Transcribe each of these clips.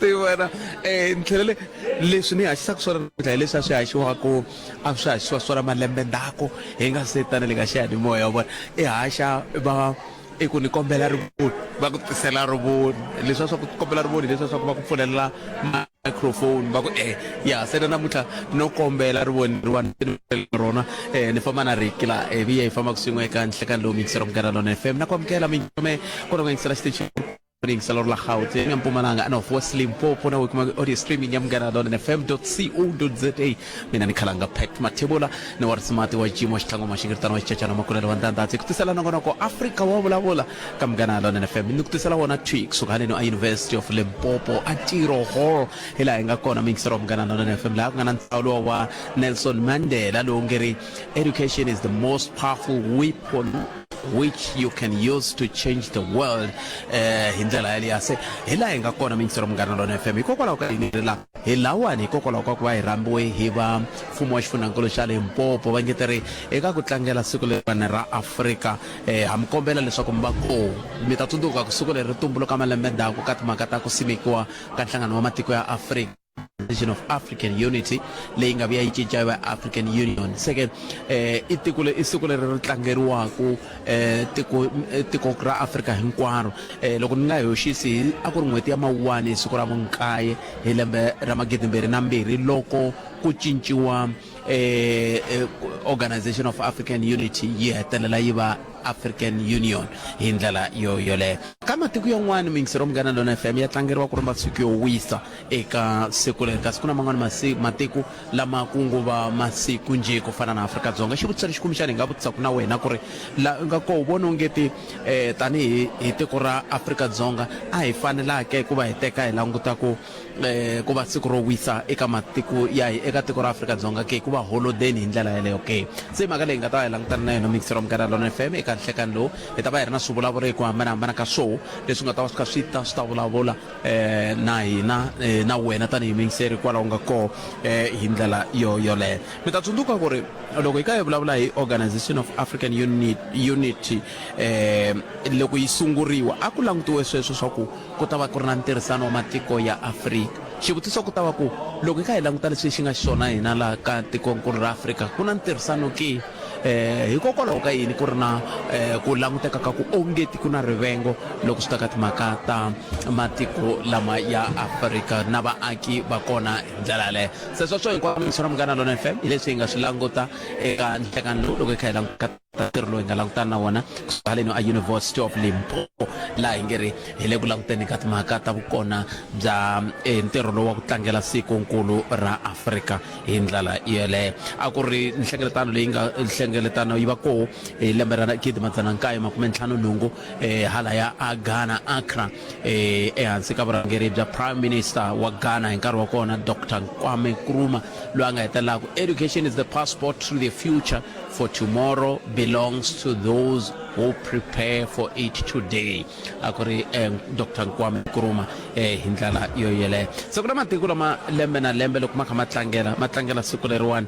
Tivana ndlela leswi ni haxisaka swona leswi swi haxiwaka a swi haxiwa swona malembe ndzhaku hi nga se tana le ka xiyanimoya vona haxa va ku ni kombela rivoni va ku tisela rivoni leswi swa ku kombela rivoni leswi swa ku va ku pfulela microphone va ku ya se namuntlha no kombela rivoni rona ni famba na rikila vi hi famba ku swin'we eka nhlekani lowu mixero mugana lona FM na kwamukela minjome ku ringa insela station salor la Gauteng en Mpumalanga no for Limpopo na ukuma audio streaming ya mugana lona fm.co.za mina nikhalanga Pat Mathebola na warismati wa Jimo Xihlango Mashingirtano wa Chachana makulelo wa Ndandatsi kutisela nangona ko Africa wa vulavula ka mugana lona FM nikutisela wona tweak sukane no University of Limpopo Atiro Hall ila inga kona mixero mugana lona FM la ngana ntsawulo wa Nelson Mandela lo ngeri education is the most powerful weapon which you can use to change the world hindlela yaliyase hila inga kona mixero mugana lona FM ikokwalaho ka inirela hilawani ikokwalaho ka ku va hi rambiwe hi va mfumo wa xifundzhankulu xa Limpopo va ngeteri eka ku tlangela siku leri ra Afrika hamkombela leswaku mi va ko mi ta tsundzuka ku siku leri tumbuluka malembe ndzhaku ka timhaka ta ku simekiwa ka nhlangano wa matiko ya Afrika of African Unity leyi nga vuya yi cinca African Union second isiku leri ri tlangeriwaku tiko ra Afrika hinkwaro loko ni nga hoxisi a ku ri n'hweti ya Mawuwani siku ra vu9 hi lembe ra 2022 loko ku cinciwa Organization of African Unity yi hetelela yi va African Union hi ndlela yole kama tiko yan'wana mixero mugana lona FM ya tlangeriwa ku ri masiku yo wisa eka siku leri kasi kuna man'wana matiko lama ku nguva masiku nje ku fana na Afrika-Dzonga xivutiso lexi kumixana hi nga vutisa ku na wena ku ri la nga ko vona ungeti tani hi tiko ra Afrika-Dzonga a hi fanelake ku va hi teka hi languta ku va siku ro wisa eka matiko ya eka tiko ra Afrika-Dzonga ke ku va holiday hi ndlela yeleyo ke se maka leyi nga ta hi langutana na yona mixero mugana lona FM eka nhlekani lowu hi ta va hi ri na swivulavuri ku hambanahambana ka swoho leswi nga ta va swi kha swi ta vulavula na hina na wena tanihi mixeri kwalaho nga ko hi ndlela yoleyo mi ta tsundzuka ku ri loko hi ka hi vulavula hi Organization of African Unity loko yi sunguriwa a ku langutiwe sweswo swa ku ta va ku ri na ntirhisano wa matiko ya Afrika xivutiso ku ta va ku loko hi ka hi languta leswi xi nga xiswona hina laha ka tikonkulu ra Afrika ku na ntirhisano ke hikokwalaho ka yini ku ri na ku languteka ka ku ongeti ku na rivengo loko swi ta ka timhaka ta matiko lama ya Afrika na vaaki va kona hi ndlela yaleyo sweswo hinkwaswo mixero mugana lona FM hi leswi hi nga swi languta eka nhlekani lowu loko hi kha hi languta ntirho lowu hi nga langutana na wona kusuhaleni a University of Limpopo laha hi ngeri hi le ku languteni ka timhaka ta vukona bya ntirho lowu wa ku tlangela sikonkulu ra Afrika hi ndlela yeleyo a ku ri nhlengeletano leyi nga nhlengeletano yi va koho hi lembe ra 1958 hala ya Ghana Accra ehansi ka vurhangeri bya Prime Minister wa Ghana hi nkarhi wa kona Dr. Kwame Nkrumah loyi a nga hetelelaka education is the passport to the future for tomorrow belongs to those who prepare for it today akuri Dr. Kwame Nkrumah hi ndlela yoyeleyo so kuna matiko lama lembe na lembe loko makha matlangela siku leriwani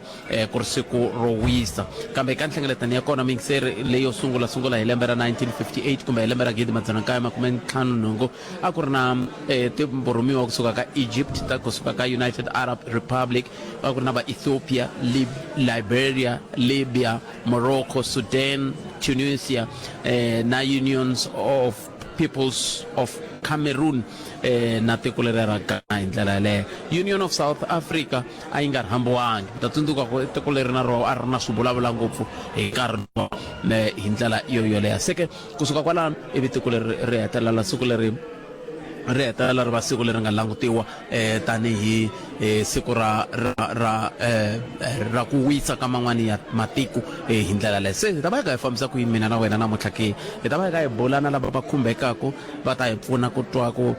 ku ri siku ro wisa kambe ka nhlengeletano ya kona mixeri leyo sungula hi lembe ra 1958 kumbe hi lembe ra 1955 a ku ri na timburumiwa kusuka ka Egypt ta kusuka ka United Arab Republic a ku ri na va Ethiopia Liberia Libya Morocco Sudan Tunisia na unions of peoples of Cameroon na tiko leri ra Ghana hi ndlela yaleyo Union of South Africa a yi nga ri hambiwangi ta tsundzuka ku tiko leri na ro a ri na swivulavula ngopfu hi nkarhi hi ndlela yoleyo seke kusuka kwalano ivi tiko leri ri hetelela siku leri ri hetelela ri va siku leri nga langutiwa tanihi siku ra ku wisa ka man'wani ya matiko hi ndlela leyi se hi ta va hi ka hi fambisa ku yimina na wena namuntlha ke hi ta va hi ka hi bulana lava va khumbekaka va ta hi pfuna ku twa ku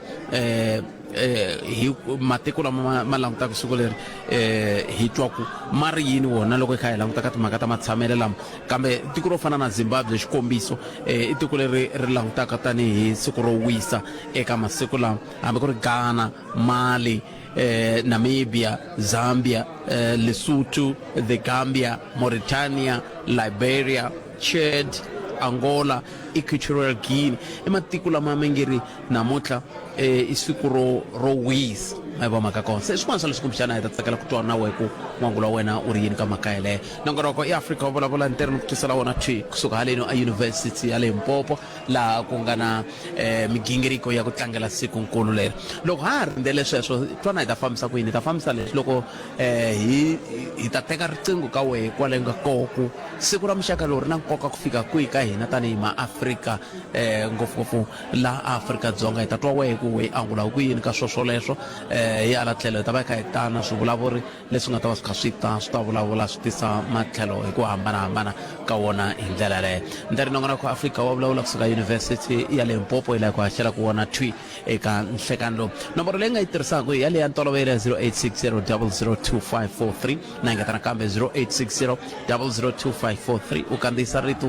hi matiko lama ma langutaka siku leri hi twa ku ma ri yini wona loko hi kha hi languta ka timhaka ta matshamelo lama kambe tiko ro fana na Zimbabwe xikombiso i tiko leri ri langutaka tanihi siku ro wisa eka masiku lama hambi ku ri Ghana Mali Namibia Zambia Lesotho the Gambia Mauritania Liberia Chad Angola, Equatorial Guinea matiko lama mengeri namuntlha i siku ro wisa mayivona mhaka kona se swin'wana swa leswi kumbexana hi ta tsakela ku twa na wehe ku n'wangu wa wena u ri yini ka mhaka yeleyo nongonoko i Africa va vulavula ntirho ni ku tisela wona twi kusuka haleni eYunivhesity ya le Limpopo laha ku nga na migingiriko ya ku tlangela sikunkulu leri loko ha ha rindzele sweswo twana hi ta fambisa ku yini hi ta fambisa leswi loko hi ta teka riqingho ka wehe kwale nga koku siku ra muxaka lowu ri na nkoka ku fika kwihi ka hina tanihi maAfrika ngopfungopfu laha Afrika-Dzonga hi ta twa wehe ku wehe angula ku yini ka swoswoleswo hi hala tlhelo hi ta va hi kha hi tana swivulavuri leswi nga ta va swi kha swi ta vulavula swi tisa matlhelo hi ku hambanahambana ka wona hi ndlela yaleyo ndzi nongonoko wa Afrika wa vulavula kusuka Yunivhesity ya le Limpopo hi laha ku haxela ku vona twi eka nhlekani lowu nomboro leyi nga yi tirhisaka hi yaleyo ya ntolovelo ya 0860 002543 na ngeta nakambe 0860 002543 u kandziyisa rito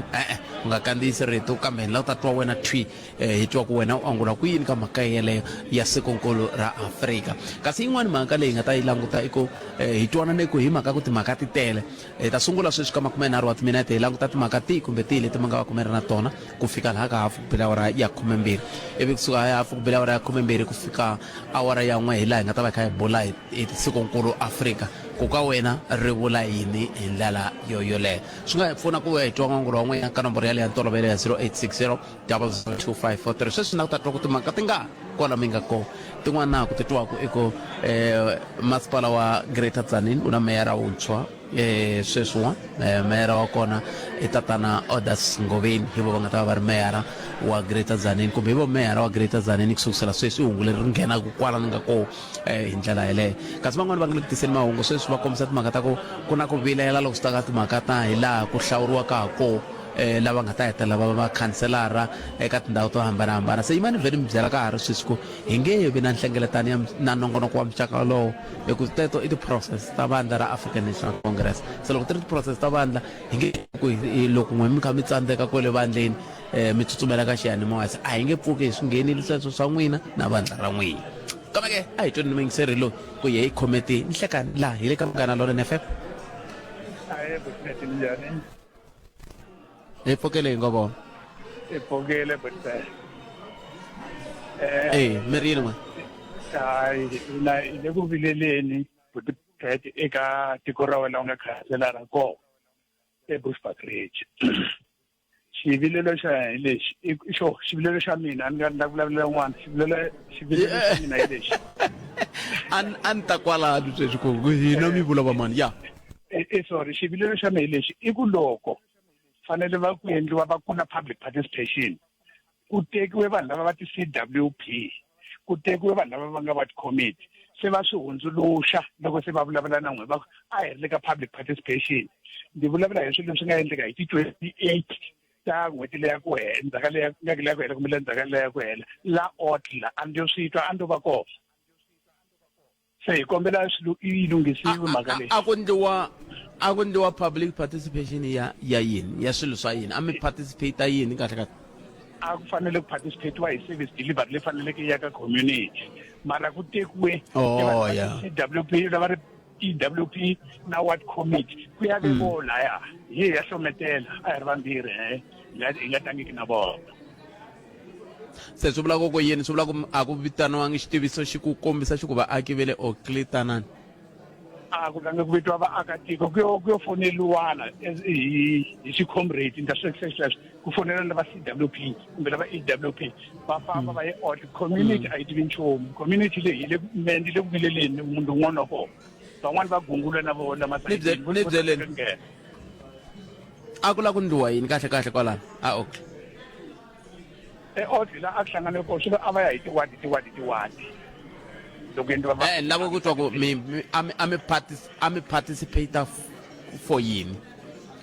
u nga kandziyisi rito kambe hi la ta twa wena twi hi twa ku wena u angula ku yini ka mhaka yeleyo ya sikunkulu ra Afrika kasi yin'wana mhaka leyi nga ta yi languta i ku hi twanane ku hi mhaka ku timhaka ti tele hi ta sungula sweswi ka 30 wa timinete hi languta timhaka tihi kumbe tihi leti mi nga va kumeri na tona ku fika laha ka hafu ku bela awara ya 12 ivi kusuka hafu ku bela awara ya 12 ku fika awara ya 1 hi laha hi nga ta va hi kha hi bula hi sikunkulu Afrika ku ka wena ri vula yini hi ndlela yoyoleyo swi nga hi pfuna ku hi twa n'wangu wa n'wina ka nomboro yaleyo ya ntolovelo ya 0860 002543 sweswi na ku ta twa ku timhaka ti nga kwala mi nga kona tin'wana na ku ti twaku i ku masipala wa Greater Tzaneen u na meyara wuntshwa sweswiwa meyara wa kona i tatana Odas Ngoveni hi vo va nga ta va ri meyara wa Greater Tzaneen kumbe hi vo meyara wa Greater Tzaneen kusukusela sweswi hungu leri ri nghenaka kwala ni nga ko hi ndlela yeleyo kasi van'wana va nga le ku tiseni mahungu sweswi va kombisa timhaka ta ku na ku vilela loko swi ta ka timhaka ta hi laha ku hlawuriwaka ha kona lava nga ta hetelela va va khanselara eka tindhawu to hambanahambana se yimani vhele mi byela ka ha ri sweswi ku hi nge vi na nhlengeletano na nongonoko wa muxaka lowo hikuva teto i ti-process ta vandla ra African National Congress se loko ti ri ti-process ta vandla hi nge ku loko n'we mi kha mi tsandzeka kwale vandleni mi tsutsumela ka xiyanimoya se a hi nge pfuki hi swi nghenile sweswo swa n'wina na vandla ra n'wina kambe ke a hi tweni mingiseri loyi ku hi hi khometi nhlekani laha hi le ka Munghana Lonene FM hi pfukele ngo vona hi pfukele but mi ri yini n'we hina hi le ku vileleni vutiphet eka tiko ra wena u nga khanselara kona eBushbuckridge xivilelo xa hi lexi xivilelo xa mina ni nga vulavulela n'wana xivilelo xa mina hi lexi a ni ta kwalano sweswi ku hina mi vula va mani ya sorry xivilelo xa mina hi lexi i ku loko fanele va ku endliwa va ku na public participation ku tekiwe vanhu lava va ti-CWP ku tekiwe vanhu lava va nga va ti-committee se va swi hundzuluxa loko se va vulavula na n'we va a hi ri le ka public participation ndi vulavula hi swilo leswi nga endleka hi ti-28 ta n'hweti leya ku hela ndzhaka leya nga leya ku hela kumbe ndzhaka leya ku hela la Otla a ndi yo swi twa a ndo va kona se hi kombela yi lunghisiwe mhaka leyi a ku endliwa public participation ya yini ya swilo swa yini a mi participate yini kahle kahle a ku fanele ku participate wa hi service delivery leyi faneleke ya ka community mara ku tekiwe CWP lava ri EWP na ward committee ku ya ke vona ya hi ya hlometela a hi ri vambirhi hi nga tangiki na vona se swi vula ku yini swi vula ku a ku vitaniwangi xitiviso xi ku kombisa xi ku vaaki ve le Oakley tanani a ku lange ku vitiwa vaakatiko ku yo foneliwana hi xicomrade nta sweswo ku fonela lava CWP kumbe lava EWP va famba va ye audit community a yi tivi nchumu community leyi le mendi le ku vileleni munhu un'wana wa kona van'wani va gungula na vona byeleni a ku la ku ndliwa yini kahle kahle kwalano a Oakley audit la a ku hlangane kona swi a va ya hi tiwadi lavo ku twa ku a mi participate for yini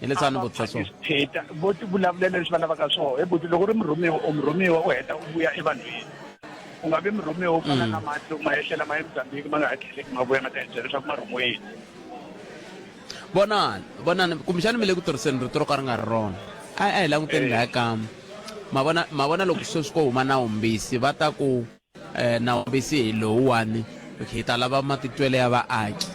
hi leswi ni vutisa swona vo ti vulavulela leswi va lavaka swona buti loko ri murhumiwa u heta u vuya evanhwini u nga vi murhumiwa u fana na mati loko ma yehlela ma ye Mozambique ma nga ha tlheleki ma vuya ma ta endlela leswaku ma rhumiwile vonani kumbexani mi le ku tirhiseni rito ro ka ri nga ri rona a hi languteni laha ka ma vona loko sweswi ko huma nawumbisi va ta ku nawumbisi hi lowuwani hi ta lava matitwele ya vaaki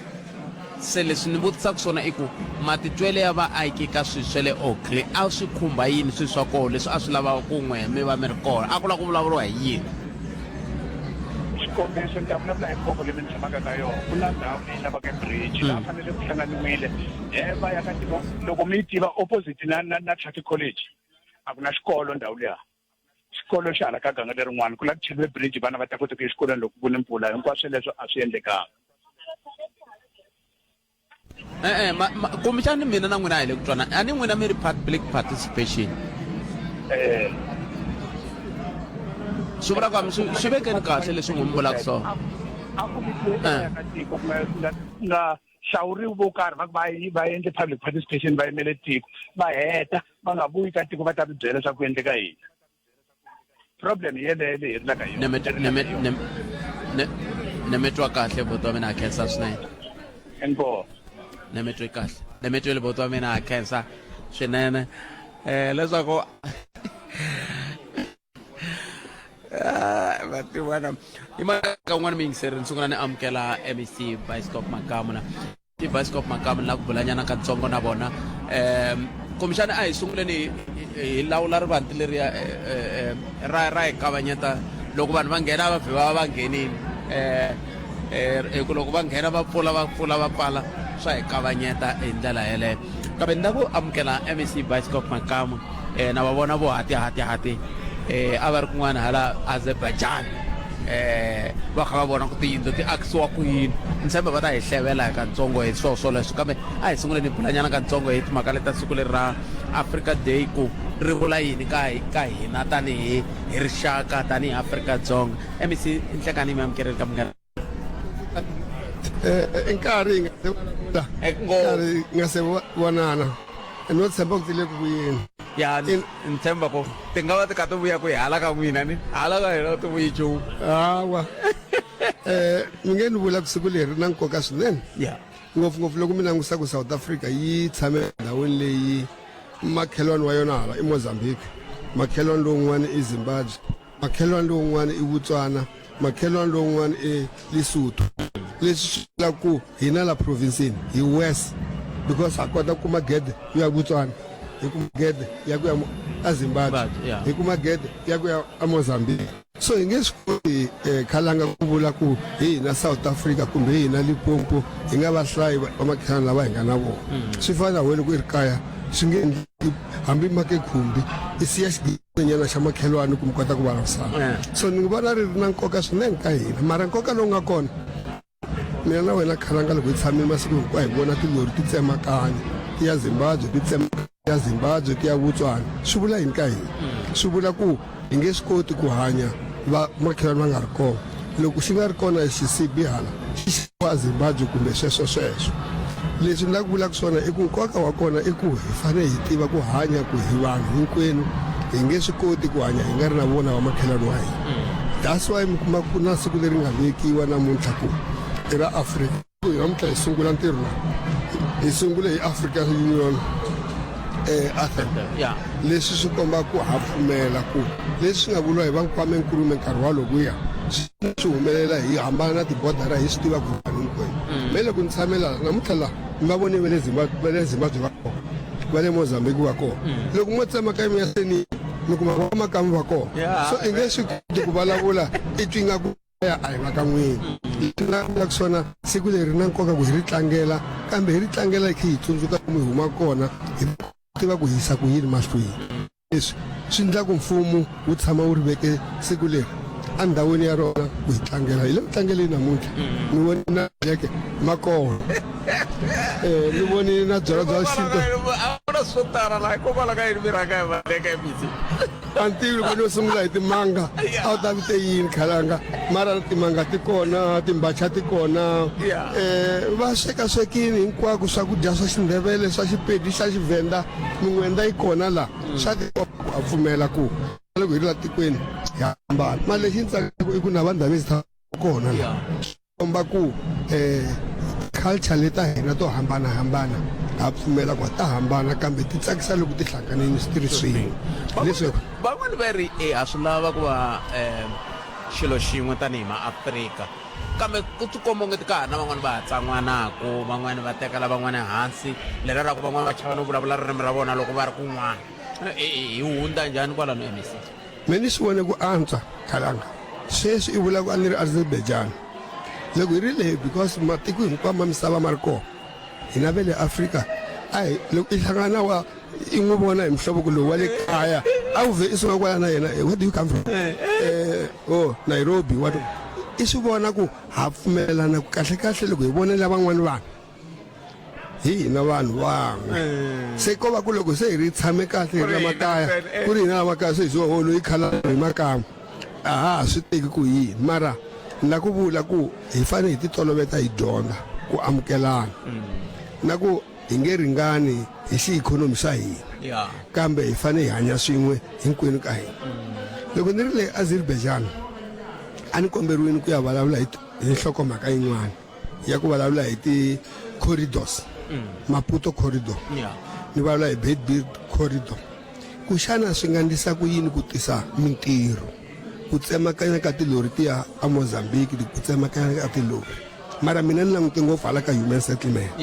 se leswi ni vutisaka swona i ku matitwele ya vaaki ka swilo swa le Oakley a swi khumba yini swilo swa kona leswi a swi lava ku n'we mi va mi ri kona a ku lava ku vulavuriwa hi yini xikombiso ni ta vulavula hi khombo leyi mi ni tshamaka ka yona ku na ndhawu leyi lavaka bridge laha fanele ku hlanganiwile va ya ka tiko loko mi yi tiva opposite na traffic college a ku na xikolo ndhawu liya xikolo xa hala ka ganga lerin'wana ku lava ku cheriwe bridge vana va ta kota ku ya exikolweni loko ku ni mpfula hinkwaswo leswo a swi endlekanga kumbexani mina na n'wina a hi le ku twana a ni n'wina mi ri public participation swi vula ku swi vekeni kahle leswi n'wi mi vulaka swona a ku ka tiko nga hlawuriwi vo karhi va endle public participation va yimele tiko va heta va nga vuyi ka tiko va ta byela swa ku endleka yini problem yeleyo leyi hi ri laka ne mi twa kahle boto wa mina a khensa swinene enkoho ne mi twe kahle ne mi twele boto wa mina a khensa swinene leswaku vativana hi mhaka un'wana mi yingiseri ni sungula ni amukela MEC Biskop Makamu na Biskop Makamu la ku bulanyana katsongo na vona kumbexani a hi sunguleni hi lawula rivanti leriya ra hi kavanyeta loko vanhu va nghena va vhe va nghenini ku loko va nghena va pfula va pfala swa hi kavanyeta hi ndlela yeleyo kambe ni la ku amukela MEC Biskop Makamu na va vona vo hati a va ri kun'wana hala Azerbaijan va kha va vona ku tiyindlu ti akisiwa ku yini ni tshemba va ta hi hlevela hi katsongo hi swoswo leswi kambe a hi sunguleni hi bulanyana katsongo hi timhaka leta siku leri ra Africa Day ku ri vula yini ka hina tanihi hi rixaka tanihi Afrika-Dzonga MEC i nhlekani mi amukerile ka munghana nkarhi nga se vonana no tshemba ku tile ku vuyeni ya ni tshemba ku ti nga va ti kha ti vuya ku hi hala ka n'wina ni hala ka hina ti vuyi nchumu hawa mi nge ni vula ku siku leri na nkoka swinene ya ngopfungopfu loko mi langutisa ku South Africa yi tshame ndhawini leyi makhelwani wa yona hala i Mozambique makhelwani lowun'wana i Zimbabwe makhelwani lowun'wana i Botswana makhelwani lowun'wana i Lesotho leswi swi vula ku hina la provinceni hi west because a kota ku kuma gede yo ya Botswana hi kuma gede ya ku ya eZimbabwe hi kuma gede ya ku ya eMozambique so hi nge swi koti khalanga ku vula ku hi hina South Africa kumbe hi hina Limpopo hi nga vahlayi va makhelwani lava hi nga na vona swi fana we loko i ri kaya swi nge endli hambi make khumbi i siya xiginyana xa makhelwani ku mi kota ku vulavisana so ni vona ri ri na nkoka swinene ka hina mara nkoka lowu nga kona mina na wena khalanga loko hi tshamile masiku hinkwayo hi vona tilori ti tsemakanya ti ya Zimbabwe ti tsemakanya ya Zimbabwe ti ya Botswana swi vula yini ka hina swi vula ku hi nge swi koti ku hanya va makhelwani va nga ri kona loko xi nga ri kona hi xisibi hala xi wa Zimbabwe kumbe sweswo leswi ni la ku vulaka swona i ku nkoka wa kona i ku hi fanele hi tiva ku hanya ku hi vanhu hinkwenu hi nge swi koti ku hanya hi nga ri na vona va makhelwani wa hina that's why mi kuma ku na siku leri nga vekiwa namuntlha ku i ra Africa namuntlha hi sungula ntirho la hi sungule hi African Union leswi swi komba ku ha pfumela ku leswi nga vuliwa hi vankwamenkulume nkarhi walowuya swi humelela hi hambana na tibodara hi swi tiva ku vanhu hinkwenu me loko ni tshamela namuntlha la mi va vone va le Zimbabwe va kona va le Mozambique va kona loko mo tsemakaya mi ya seni mi kuma va makamu va kona so i nge swi koti ku vulavula i twi nga ku ya a hi va ka n'wini ku swona siku leri na nkoka ku hi ri tlangela kambe hi ri tlangela hi kha hi tsundzuka ku mi huma kona hi tiva ku hisa ku yini mahlweni leswi swi endla ku mfumo wu tshama wu ri veke siku leri andhawini ya rona ku hi tlangela hi le ku tlangeleni namuntlha ni voni na yeke makona ni voni na byala xinto swo tala la hikokwalaho ka yini mi rhanga hi valeka hi misi a ni tivi loko no sungula hi timanga a wu ta vite yini khalanga mara timanga ti kona timbacha ti kona va swekaswekini hinkwako swakudya swa Xindebele swa Xipedi xa Xivenda min'wenda yi kona la swa tikomba a pfumela ku loko hi ri la tikweni hi hambana mara lexi ni tsakaka i ku na vandhavi zi tshama kona la komba ku culture leta hina to hambanahambana ha pfumela ku ta hambana kambe ti tsakisa loko ti hlanganini swi tiri swin'we leswaku van'wani va ri ha swi lava ku va xilo xin'we tanihi maAfrika kambe ku tikomba onge ti ka ha ri na van'wani va ha tsan'wanako van'wani va tekela van'wani hansi leri ra ku van'wani va chava no vulavula ririmi ra vona loko va ri kun'wana hi hundza njhani kwalano emisini mina ni swi vone ku antswa khalanga sweswi i vula ku a ni ri Azerbaijan loko hi ri leyi because matiko hinkwawo ma misava ma ri kona hina ve le Afrika ayi loko i hlangana wa i n'wi vona hi muhlovo lowu wa le kaya a wu vhe i sunga kwala na yena where do you come from Nairobi what i swi vona ku ha pfumelelana ku kahle loko hi vonela van'wani vanhu hi hina vanhu van'we se ko va ku loko se hi ri tshame kahle hi ri makaya ku ri hina lamakaya se hi ziwa loyi khala hi makaya aha swi teki ku yini mara na ku vula ku hi fanele hi ti toloveta hi dyondza ku amukelana na ku hi nge ringani hi xiikhonomi xa hina kambe hi fanele hi hanya swin'we hinkwenu ka hina loko ni ri le Azerbaijan a ni komberiwini ku ya vulavula hi nhlokomhaka yin'wana ya ku vulavula hi ti-corridors Maputo corridor ni vulavula hi Beitbridge corridor ku xana swi nga ndlisa ku yini ku tisa mintirho ku tsemakanya ka tilori ti ya eMozambique ku tsemakanya ka tilori mara mina ni langute ngopfu hala ka human settlement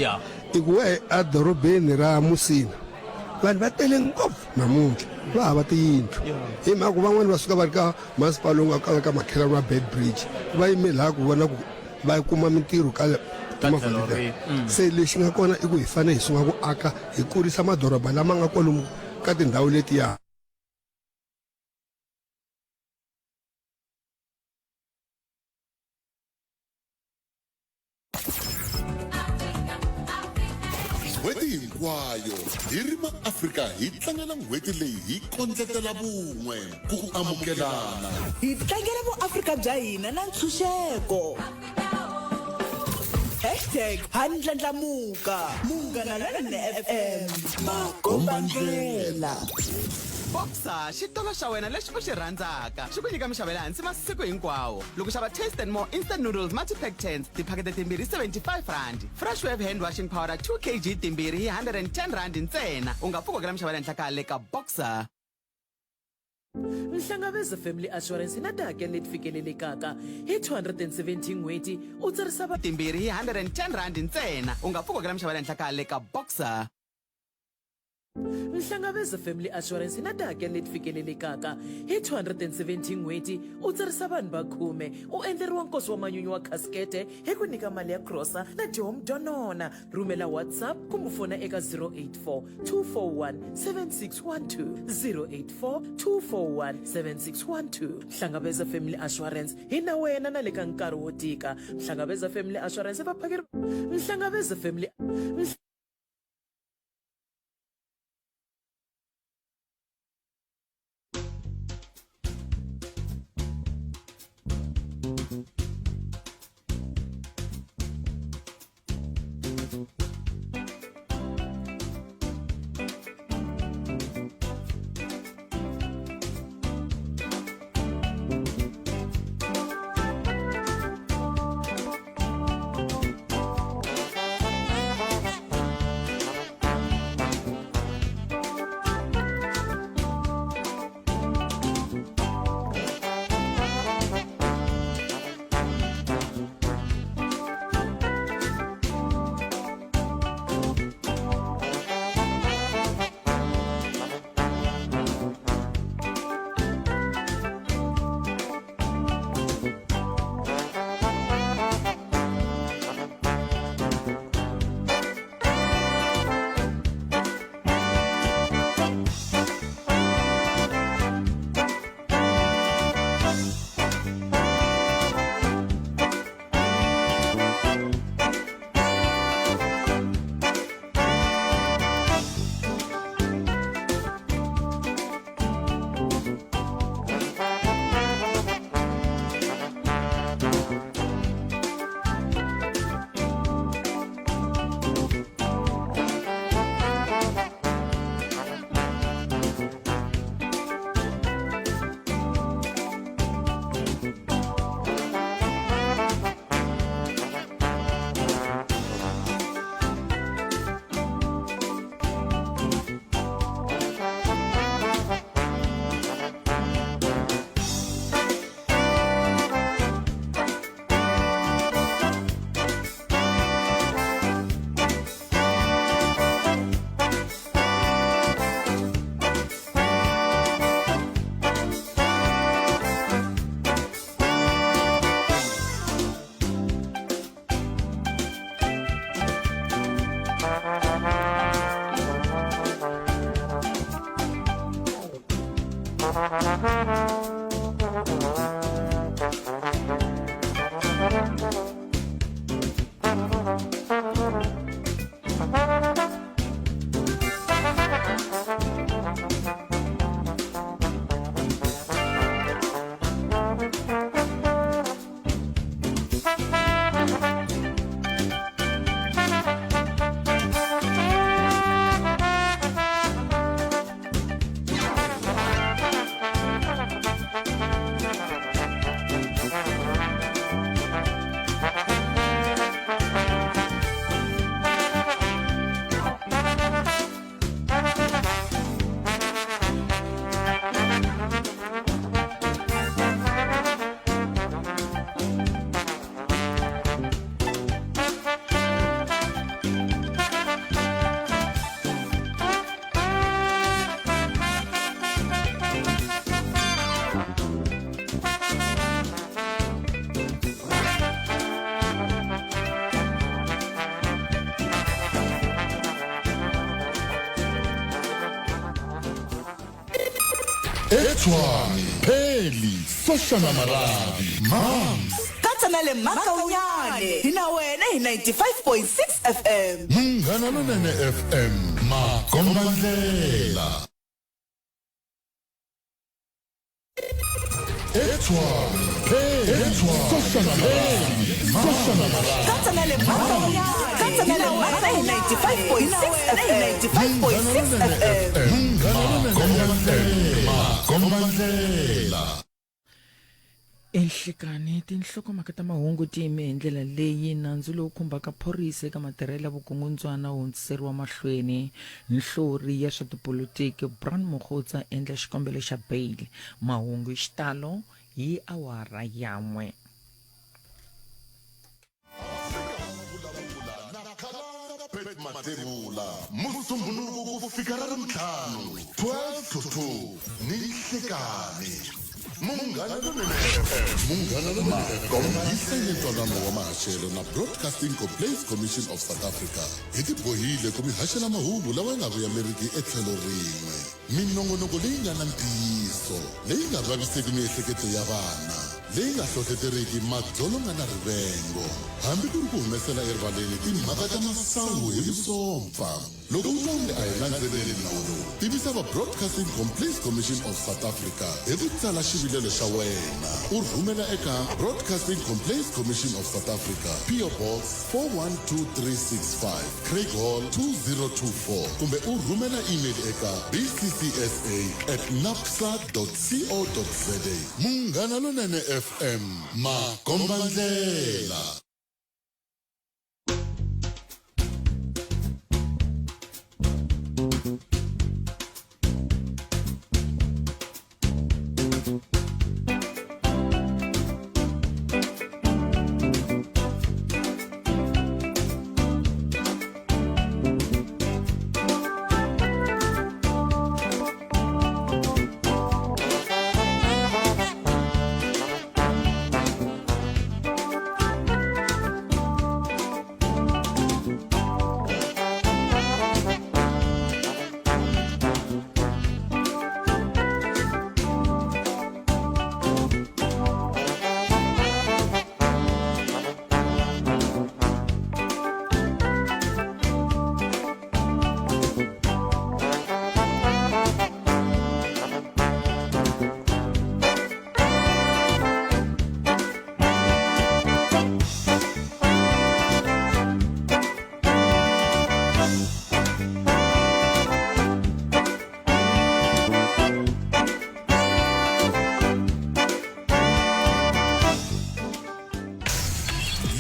i ku we edorobeni ra Musina vanhu va tele ngopfu namuntlha va hava tiyindlu hi mhaka ku van'wani va suka va ri ka masipala lowu nga ka makhelwana wa Beitbridge va yimele laha ku vona ku va kuma mintirho ka se lexi nga kona i ku hi fanele hi sungula ku aka hi kurisa madoroba lama nga kwalomu ka tindhawu letiya n'hweti hinkwayo hi ri maafrika hi tlangela n'hweti leyi hi kondletela vun'we ku amukelana hi tlangela vuafrika bya hina na ntshunxeko #handlandlamuka munghana lonene FM makombandlela Boxer xitolo xa wena lexi u xi rhandzaka xi ku nyika mixavo ya le hansi masiku hinkwawo loko xava Taste and More instant noodles multi-pack 10 tiphakete timbirhi 75 rand fresh wave hand washing powder 2 kg timbirhi hi 110 rand ntsena u nga pfuki la mixavo ya le henhla ka le ka Boxer. Mhlangabeza Family Assurance na tihakelo leti fikelelekaka hi 270 n'hweti u tsarisa va timbirhi hi 110 rand ntsena u nga pfuki la mixavo ya le henhla ka le ka Boxer. Mhlangabeza Family Assurance na tihakelo leti fikelelekaka hi 270 n'hweti u tsarisa vanhu va 10 u endleriwa nkosi wa manyunyu wa kasikete hi ku nyika mali ya grosa na tihomu donona rhumela WhatsApp kumbe fona eka 084 241 7612 084 241 7612 Mhlangabeza Family Assurance hi na wena na le ka nkarhi wo tika Mhlangabeza Family Assurance va phakeri Mhlangabeza Family Etshwane, Pheli, Soshana Marabi, Mams. Katsanale Makaunyane, hina wena hi 95.6 FM. Munghana Lonene FM, Makombandlela. Etshwane, Pheli, Soshana Marabi, Soshana Marabi. Katsanale Makaunyane, Katsanale Makaunyane hi 95.6 FM. 95.6 FM. Makombandlela. Enhlikani tinhlokomhaka ta mahungu ti yime hi ndlela leyi nandzu lowu khumbaka phorisa eka matirhelo ya vukungundzwana wu hundziseriwa mahlweni. Nhlori ya swa tipolotiki Brian Mokgotsa endla xikombelo xa bail. Mahungu hi xitalo hi awara yan'we. Matebula musumbuluku kufika rintlhanu 12 to 2 nihlekani Munghana Lonene ntwanano wa mahashelo na Broadcasting Complaints Commission of South Africa hi tibohile ku mi hashela mahungu lawa nga vuyameriki etlhelo rin'we minongonoko leyi nga na ntiyiso leyi nga vaviseki miehleketo ya vana leyi nga hlohloteriki madzolonga na rivengo hambi ku ri ku humesela erivaleni timhaka ta masangu hi vusompfa loko nhlawule a hi landzeleli nawu lowu tivisa va Broadcasting Complaints Commission of South Africa hi ku tsala xivilelo xa wena u rhumela eka Broadcasting Complaints Commission of South Africa PO Box 412365 Craig Hall 2024 kumbe u rhumela email eka bccsa@napsa.co.za Munghana Lonene FM Makombandlela.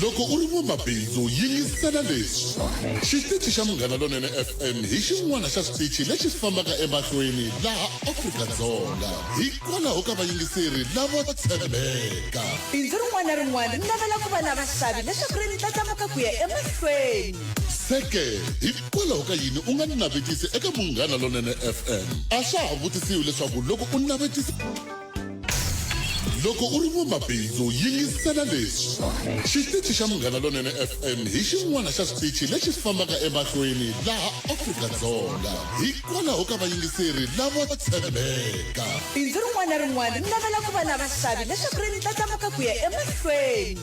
Loko u ri n'wamabindzu yingisela leswi xitichi xa Munghana Lonene FM hi xin'wana xa switichi lexi fambaka emahlweni laha Afrika-Dzonga hikwalaho ka vayingiseri lava tshembeka. Bindzu rin'wana na rin'wana ri navela ku va na vaxavi leswaku ri ndlandlamuka ku ya emahlweni. Seke hikwalaho ka yini u nga navetisi eka Munghana Lonene FM a swa ha vutisiwi leswaku loko u navetisa loko u ri n'wamabindzu yingisela leswi xitichi xa Munghana Lonene FM hi xin'wana xa switichi lexi fambaka emahlweni laha Afrika-Dzonga hikwalaho ka vayingiseri lava tshembeka. bindzu rin'wana na rin'wana ri navela ku va na vaxavi leswaku ri ndlandlamuka ku ya emahlweni.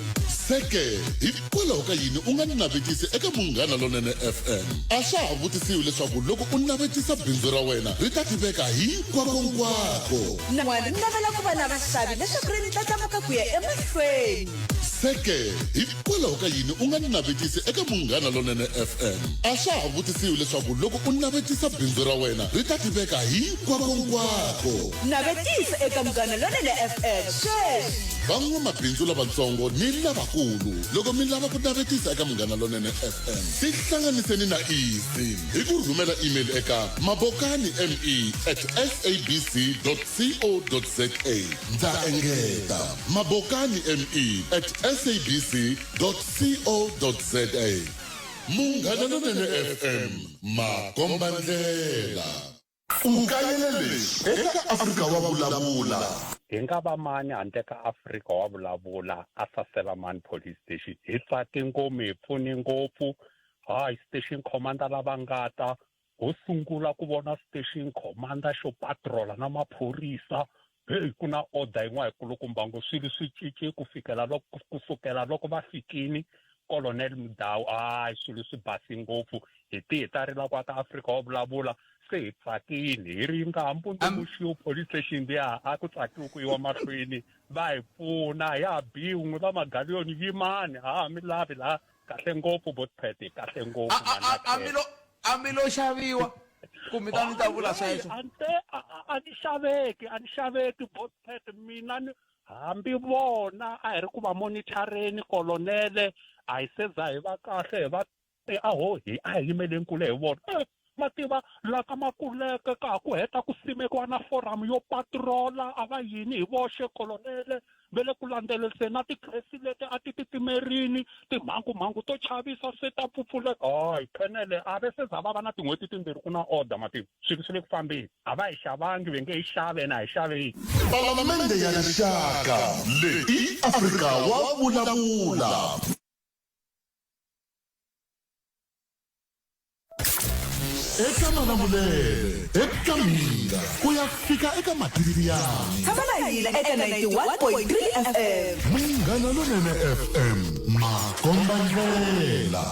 Seke hikwalaho ka yini u nga navetisi eka Munghana Lonene FM? A swa ha vutisiwi leswaku loko u navetisa bindzu ra wena ri ta tiveka hinkwako. N'wana ri navela ku va na vaxavi leswaku ri ndlandlamuka ku ya emahlweni. Seke hikwalaho ka yini u nga navetisi eka Munghana Lonene FM? A swa ha vutisiwi leswaku loko u navetisa bindzu ra wena ri ta tiveka hinkwako. Navetisa eka Munghana Lonene FM sweswi. Van'wamabindzu lavatsongo ni lavakulu loko mi lava ku navetisa eka Munghana Lonene FM tihlanganiseni na Easy hi ku rhumela email eka mabokani.me@sabc.co.za. Ndza engeta mabokani@sabc.co.za. Munghana Lonene FM makomba ndlela. Ukayelele eka Afrika wa vulavula. Hi nga va mani handle ka Afrika wa vulavula a Saselamani police station hi tsake ngopfu hi pfune ngopfu hayi station commander lava nga ta ho sungula ku vona station commander xo patrola na maphorisa hey ku na order yin'wana yikulukumba ngo swilo swi cince kusukela loko va fikini Colonel Mudau hayi swilo swi basi ngopfu hi tirhela kwa ta Afrika wa vulavula se hi tsakini hi ri nga hambuntumuxiwo police station liya a ku tsakiwa ku yiwa mahlweni va hi pfuna ya biwun'we va magaliyoni yimani mi lavi la kahle ngopfu botpet kahle ngopfu amilo xaviwa kumbe ta ni ta vula sweswo a ni xaveki botpet mina hambi vona a hi ri ku va monitoreni kolonele a hi seza hi va kahle hi va hi yimeleni kule hi vona mativa la ka makuleke ka ha ku heta ku simekiwa na forum yo patrola a va yini hi voxe kolonele vele ku landzelerisa na tikresi leti a ti titimerini timhangu to chavisa se ta pfupfuleka hayi kenele a ve se za va na tin'hweti timbirhi ku na order mativa swilo swi le ku fambeni a va hi xavangi ve nge hi xave na hi xaveni. Palamende ya rixaka leyi Afrika wa vulavula. Eka Malamulele, eka Minga, ku ya fika eka Matiriyani. Tshama na hina eka 91.3 FM. Munghana Lonene FM, makomba ndlela.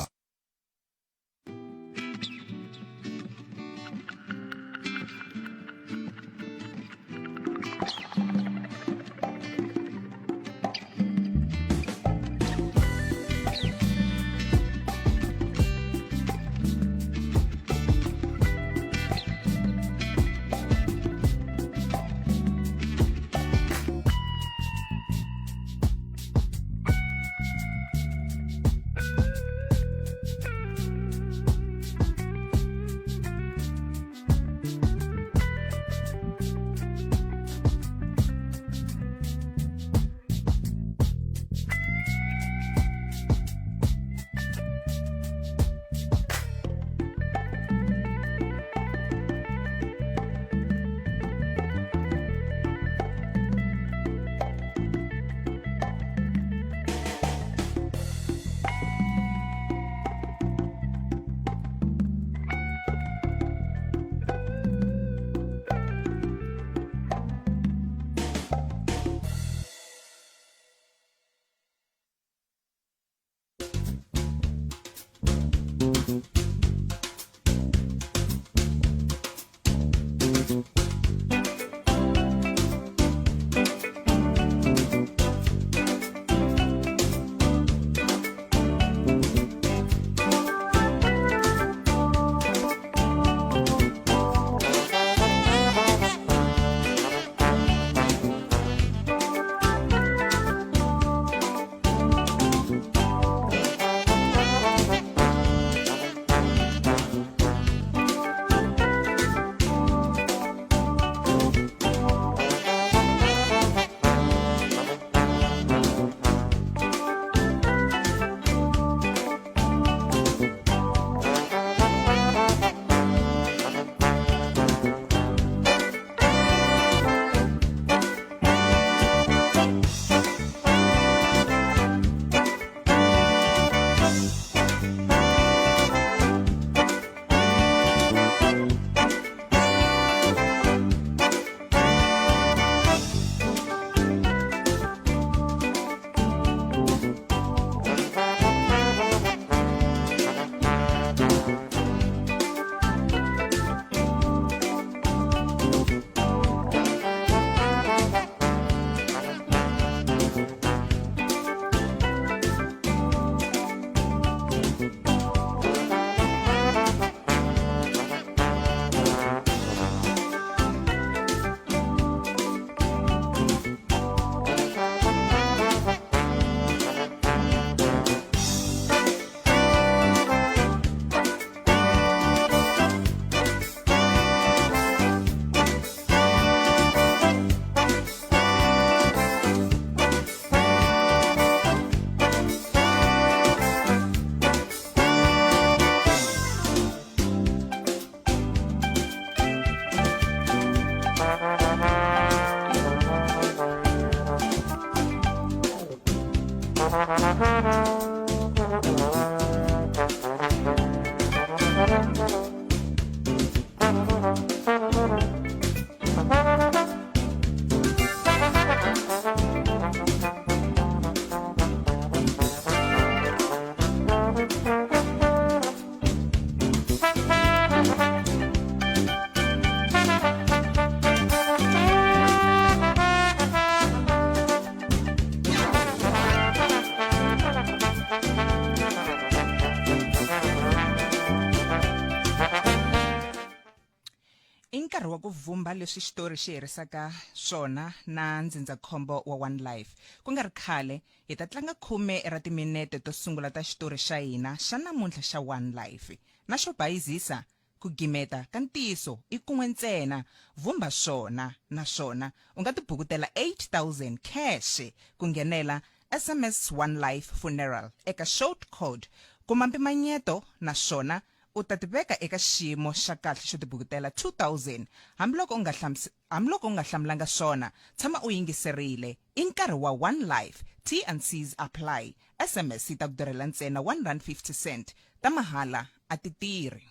Nkarhi wa ku vhumba leswi xitori xi herisaka swona na ndzindzakhombo wa One Life. Ku nga ri khale hi ta tlanga 10 ra timinete to sungula ta xitori xa hina xa namuntlha xa One Life. Na xo bayizisa ku gimeta ka ntiso i kun'we ntsena, vhumba swona naswona u nga tibukutela 8,000 cash ku ngenela SMS One Life Funeral eka short code kuma mpimanyeto naswona u ta tiveka eka xiyimo xa kahle xo tibukutela 2,000 hambiloko u nga hlamulanga swona tshama u yingiserile i nkarhi wa One Life. T&Cs apply. SMS yi ta ku durhela ntsena R1.50 ta mahala a ti tirhi.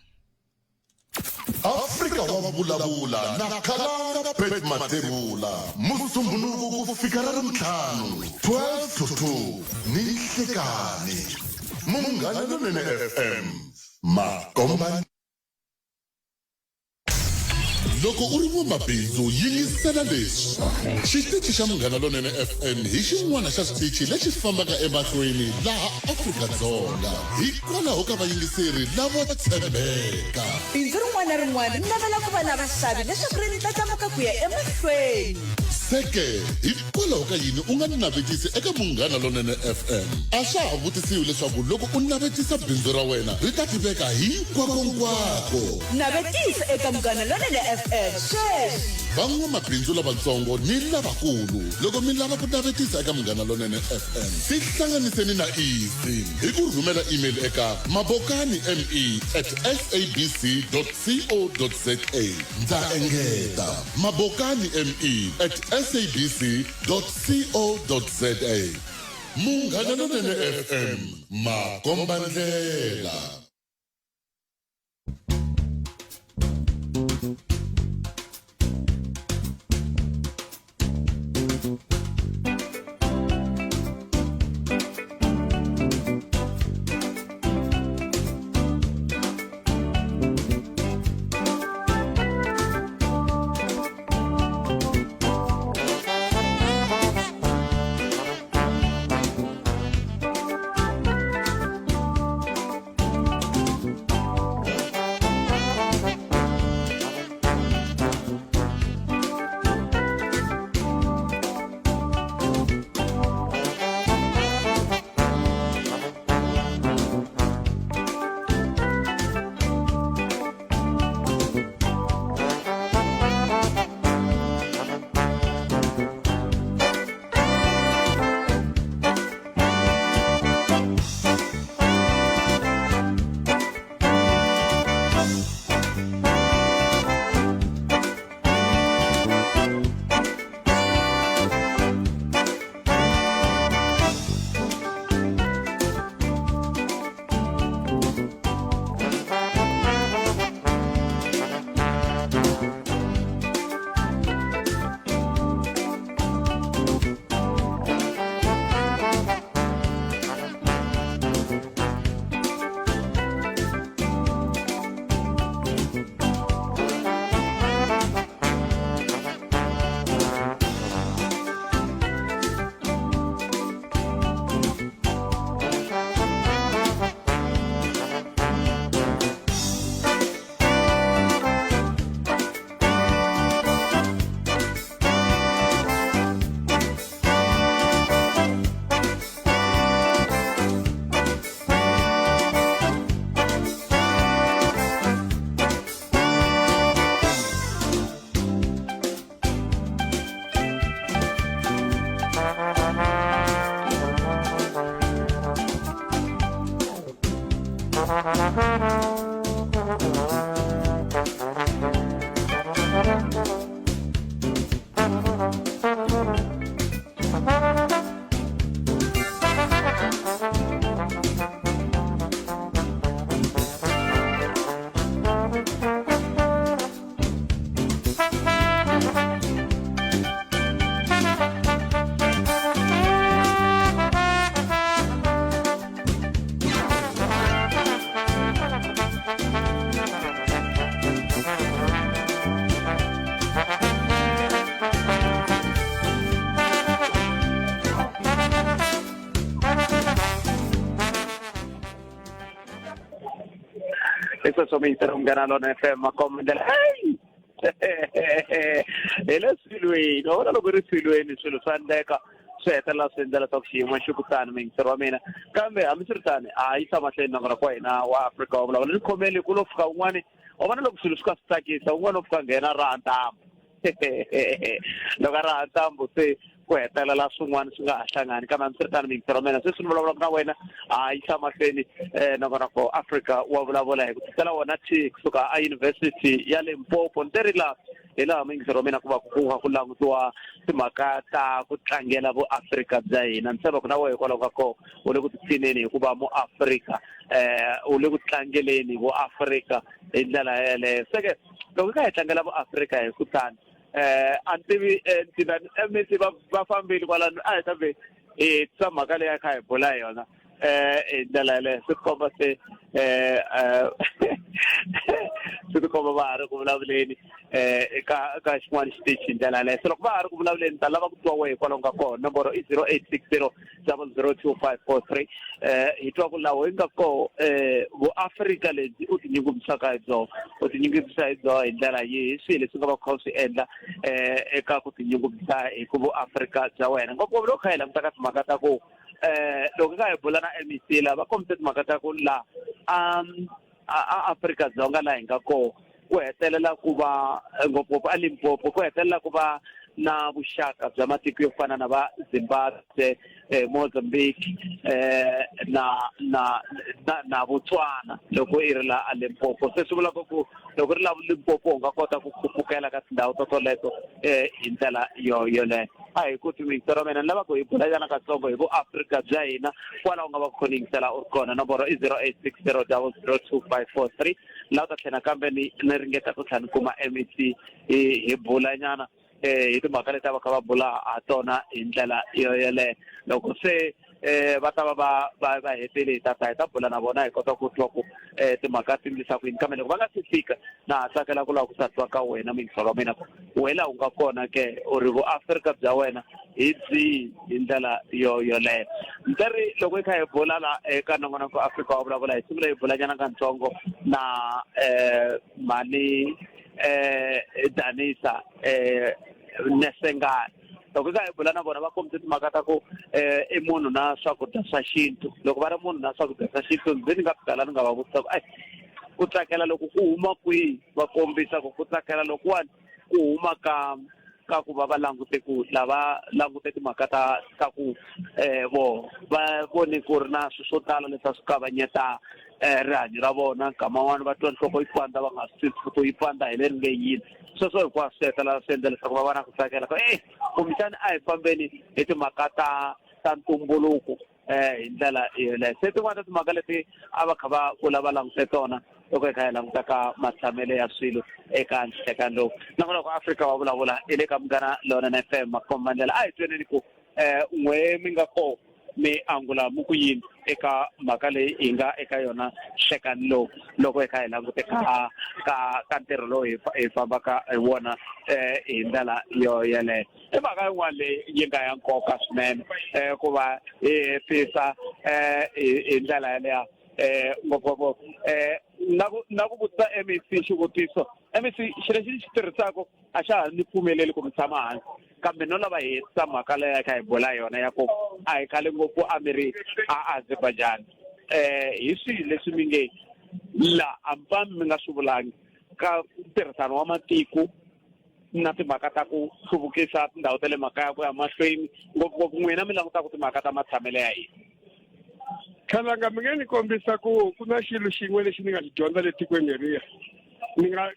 Afrika wa vulavula na Khalanga Bet Matebula musumbhunuku ku fika ra Mhlanu 12 to 2 ni nhlekani Munghana Lonene FM Makomba. Loko u ri n'wamabindzu yingisela leswi xitichi xa Munghana Lonene FM hi xin'wana xa switichi lexi fambaka emahlweni laha Afrika-Dzonga hikwalaho ka vayingiseri lavo tshembeka. bindzu rin'wana na rin'wana ri navela ku va na vaxavi leswaku ri ndlandlamuka ku ya emahlweni. Seke hikwalaho ka yini u nga ni navetisi eka Munghana Lonene FM? A swa ha vutisiwi leswaku loko u navetisa bindzu ra wena ri ta tiveka hinkwako. Navetisa eka Munghana Lonene FM sweswi. Van'wamabindzu lavatsongo ni lavakulu loko mi lava ku navetisa eka Munghana Lonene FM tihlanganiseni na easy hi ku rhumela email eka mabokani.me@sabc.co.za. Ndza engeta mabokani@sabc.co.za. Munghana Lonene FM makomba ndlela. nkoso mintero mngana lona FM makomendela hey eleswilweni wona loko ri swilweni swilo swa ndeka swetela swendela ta xiyimo xi kutani mintero wa mina kambe hambiswiritani a yi tshama hleni na kwa hina wa Africa wa vulavula ni khomeli ku lo fika un'wana u vona loko swilo swi ka swi tsakisa un'wana u fika nghena ra ntambu loko ra ntambu se ku hetelela swin'wana swi nga ha hlangani kambe hambiswiritani mintero wa mina se swi vulavulaka na wena a yi tshama hleni na vona ko Africa wa vulavula hi ku tisela wona kusuka a University ya Limpopo ni ri laha hi laha mintero wa mina ku va ku langutiwa timhaka ta ku tlangela vo Africa bya hina ni tshemba ku na wehe hikwalaho ka ko u le ku tiphineni hikuva mu Africa u le ku tlangeleni vo Africa hi ndlela yeleyo seke loko ka hi tlangela vo Africa hi kutani a tivi tina emisi va fambile kwalano a hi tambe hi tsamhaka leyi kha hi bula hi yona hi ndlela yeleyo swi komba se swi tikomba va ha ri ku vulavuleni ka xin'wana xitichi hi ndlela yaleyo se loko va ha ri ku vulavuleni ta lava ku twa wehe hikwalaho ka kona nomboro i 0860 002543 hi twa ku laha hi nga koho vo Africa lebyi u tinyungubyisaka hi byona u tinyungubyisa hi byona hi ndlela yihi swilo leswi nga va kha swi endla eka ku tinyungubyisa hi ku vo Africa bya wena ngopfu loko kha hi languta ka timhaka ta ku loko ka hi bula na MEC la va kombise timhaka ta ku la a Afrika-Dzonga laha hi nga koho ku hetelela ku va ngopfungopfu a Limpopo ku hetelela ku va na vuxaka bya matiko yo fana na va Zimbabwe Mozambique na Botswana loko i ri la a Limpopo se swi vula ku loko ri la Limpopo u nga kota ku khupukela ka tindhawu to toleto hi ndlela yoleyo a hi ku timintero wa mina ni lava ku hi bulanyana katsongo hi vo Africa bya hina kwalaho u nga va ku khoningisela u ri kona nomboro i 0860002543 laha u ta tlhela kambe ni ringeta ku tlhela ni kuma MEC hi bulanyana hi timhaka leti va kha va bula ha tona hi ndlela yoleyo loko se va ta va hetile hi ta bula na vona hi kota ku twa ku timhaka ti ndlisa ku yini kambe loko va nga si fika na ha tsakela ku lava ku tatiwa ka wena mintoro wa mina wena u nga kona ke u ri vo Africa bya wena hi byihi hi ndlela yoleyo nteri loko hi kha hi bula la eka nongonoko Africa wa vulavula hi sungula hi bulanyana katsongo na mali Danisa Nesengani loko ka hi bula na vona va kombise timhaka ta ku i munhu na swakudya swa xintu loko va ri munhu na swakudya swa xintu ndzi ni nga fikala ni nga va vutisa ku ku tsakela loko ku huma kwihi va kombisa ku tsakela lokuwani ku huma ka ku va va langute ku lava langute timhaka ta ku va voni ku ri na swilo swo tala leswi swi kavanyeta rihanyo ra vona nkama wun'wana va twa nhloko yi pandza va nga swi tivi ku yi pandza hi le ri nge yini sweswo hinkwaswo swi hetelela swi endla leswaku va va na ku tsakela ku kumbexani a hi fambeni hi timhaka ta ntumbuluko hi ndlela yoleyo se tin'wana ta timhaka leti a va kha va kula va langute tona loko hi kha hi languta ka matshamelo ya swilo eka nhlekani lowu na loko Africa wa vulavula hi le ka Munghana Lonene FM makomandela a hi tweneni ku n'we mi nga koho mi angula mu ku yini eka mhaka leyi hi nga eka yona nhlekani lowu loko hi kha hi langute ka ntirho lowu hi fambaka hi wona hi ndlela yoleyo i mhaka yin'wana leyi yi nga ya nkoka swinene ku va hi tisa hi ndlela yaleya ngopfungopfu na ku vutisa MEC xivutiso MEC xi lexi xi tirhisaka a xa ha ni pfumeleli ku mi tshama hansi kambe no lava hi mhaka leyi kha hi bula yona ya ku a hi khale ngopfu a mi ri a Azerbaijan hi swihi leswi mi nge la ampani mi nga swi vulangi ka ntirhisano wa matiko na timhaka ta ku hluvukisa tindhawu ta le makaya ku ya mahlweni ngopfungopfu n'wina mi langutaka timhaka ta matshamelo ya hina khalanga mi nga ni kombisa ku na xilo xin'we lexi ni nga xi dyondza le tikweni leriya ni nga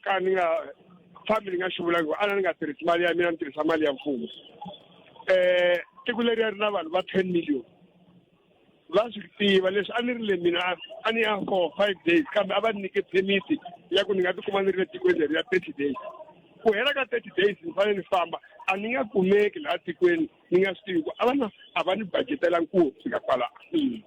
family nga xi vulangi ana ni nga tirhisi mali ya mina ni tirhisa mali ya mfumo tiko leriya ri na vanhu va 10 million va swi tiva leswi a ni ri le mina a ni ya for 5 days kambe a va ni nyike permit ya ku ni nga tikuma ni ri le tikweni leriya 30 days ku hela ka 30 days ni fanele ni famba a ni nga kumeki laha tikweni ni nga swi tivi ku a va ni budgetela nkuwo fika kwala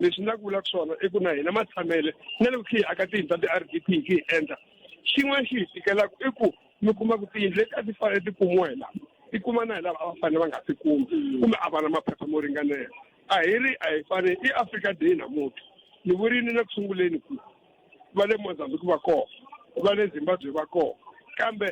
leswi na ku vula ku swona i ku na hina matshamele na loko khi aka tiyindlu ta ti-RDP khi hi endla xin'wana xi hi tikelaka i ku mi kuma ku tiyindlu leti a ti fanele ti kumiwa hi lava ti kuma na hi lava a va fanele va nga ti kumi kumbe a va na maphepha mo ringanela a hi fanele i Africa Day namuntlha ni vurini na ku sunguleni ku va le Mozambique va kona va le Zimbabwe va kona kambe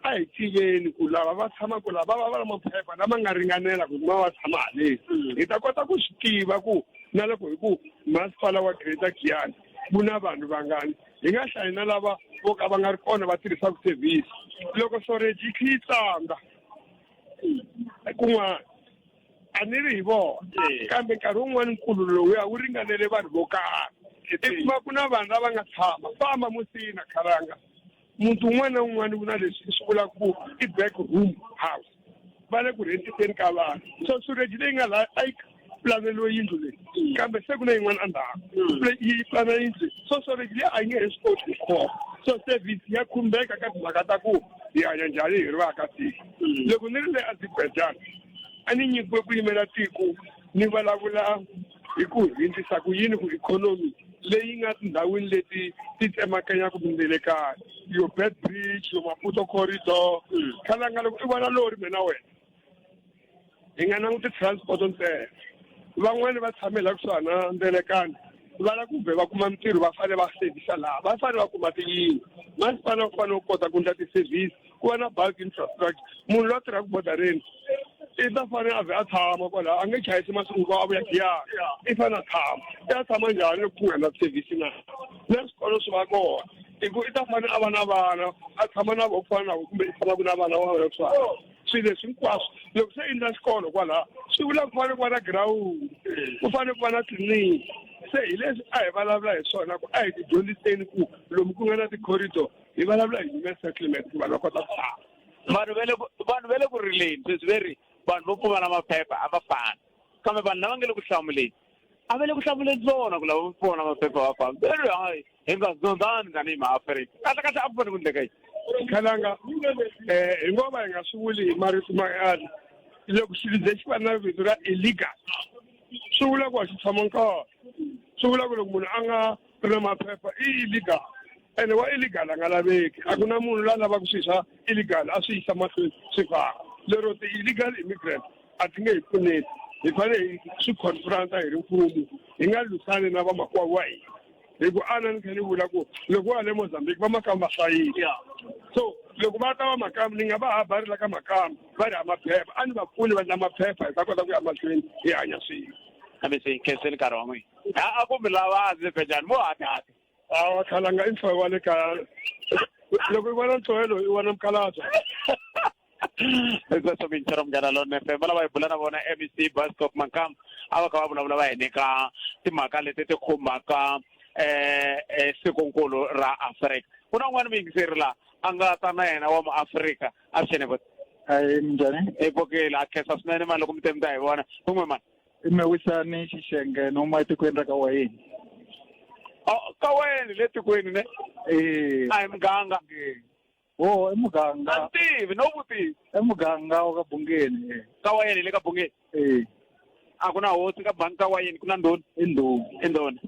a hi tiveni ku lava va tshama ku lava va na maphepha lama nga ringanela ku va tshama haleni hi ta kota ku swi tiva ku na loko hi ku masipala wa Greater Giyani ku na vanhu vangani hi nga hlayi na lava vo ka va nga ri kona va tirhisaka service loko storage yi kha yi tlanga kun'wana a ni ri hi vona kambe nkarhi wun'wani nkulu lowuya wu ringanele vanhu vo karhi i kuma ku na vanhu lava nga tshama famba musina khalanga munhu un'wana na un'wana ku na leswi swi vulaka ku i back room house va le ku rentiseni ka vanhu so storage leyi nga laha a yi planeliwe yindlu leyi kambe se ku na yin'wana andhaku yi plana yindlu so storage leyi a yi nge he swi koti ku khoma so service ya khumbeka ka timhaka ta ku hi hanya njhani hi ri vaakatiko loko ni ri le Azerbaijan a ni nyikiwe ku yimela tiko ni vulavula hi ku hindzisa ku yini ku ikhonomi leyi nga tindhawini leti ti tsemakanyaka kumbe le kaya yo Beitbridge yo Maputo corridor khalanga loko i vona lori mina wena hi nga languti transport ntsena van'wani va tshamela kusuhana ndelekani va la ku be va kuma mintirho va fanele va servisa laha va fanele va kuma tiyindlu masipala ku fanele ku kota ku endla ti-service ku va na bulk infrastructure munhu loyi a tirhaka bodareni i ta fanele a vhe a tshama kwalaho a nge chayisi masiku a vuya Giyani i fanele a tshama i ya tshama njhani loko ku nga na service na swikolo swi va kona hi ku i ta fanele a va na vana a tshama na vo ku fana na kumbe i tshamaku na vana va wena kusuhana swilo leswi hinkwaswo loko se endla xikolo kwalaho swi vula ku fanele ku va na girawundi ku fanele ku va na tliliniki se hi leswi a hi vulavula hi swona ku a hi tidyondziseni ku lomu ku nga na ti-corridor hi vulavula hi human settlement ku vanhu va kota ku tshama vanhu va le ku rileni sweswi ve ri vanhu vo pfumala maphepha a va fani kambe vanhu lava nga le ku hlamuleni a va le ku hlamuleni swona ku lava vo pfumala maphepha va fani ve ri hayi hi nga zondzani tanihi maafrika kahlekahle a ku fanele ku endleka yini khalanga hi ngo va hi nga swi vuli hi marito man'wana loko xilo lexi va na vito ra illegal swi vula ku a xi tshama nkarhi swi vula ku loko munhu a nga ri na maphepha i illegal ene wa illegal a nga laveki a ku na munhu loyi a lavaka swilo swa illegal a swi yisa mahlweni swi faka lero ti-illegal immigrant a ti nge hi pfuneti hi fanele hi swi confront-a hi ri mfumo hi nga lwisani na vamakwavo wa hina hi ku ana ni kha ni vula ku loko wa le Mozambique va makamba hlayisi so loko va ta va makamba ni nga va ha barila ka makamba va ri ha maphepha a ni va pfuni va na maphepha hi ta kota ku ya mahlweni hi hanya swilo kambe se khenseni nkarhi wa n'wina a kumbe lava a Azerbaijan mo hatati awa khalanga i ntshove wa le kaya loko i vona ntshovelo i vona mukhalabye leswo minchero munghana Lone FM va lava hi bula na vona MEC Bascop Mankamba a va kha va vulavula va hi nyika timhaka leti ti khumbaka sikonkulu ra Afrika ku na n'wana muyingiseri laha a nga ta na yena wa maAfrika a vuxeni voti minjhani hi pokile a khensa swinene mani loko mi te mi ta hi vona kumbe mani i me Wisani Xixenge noma etikweni ra ka wayeni ka wena le tikweni ne a hi muganga o i muganga a tivi no vutivi i muganga wa ka Bungeni ka wayeni le ka Bungeni a ku na hosi ka bangi ka wayeni ku na ndhuna i ndhuna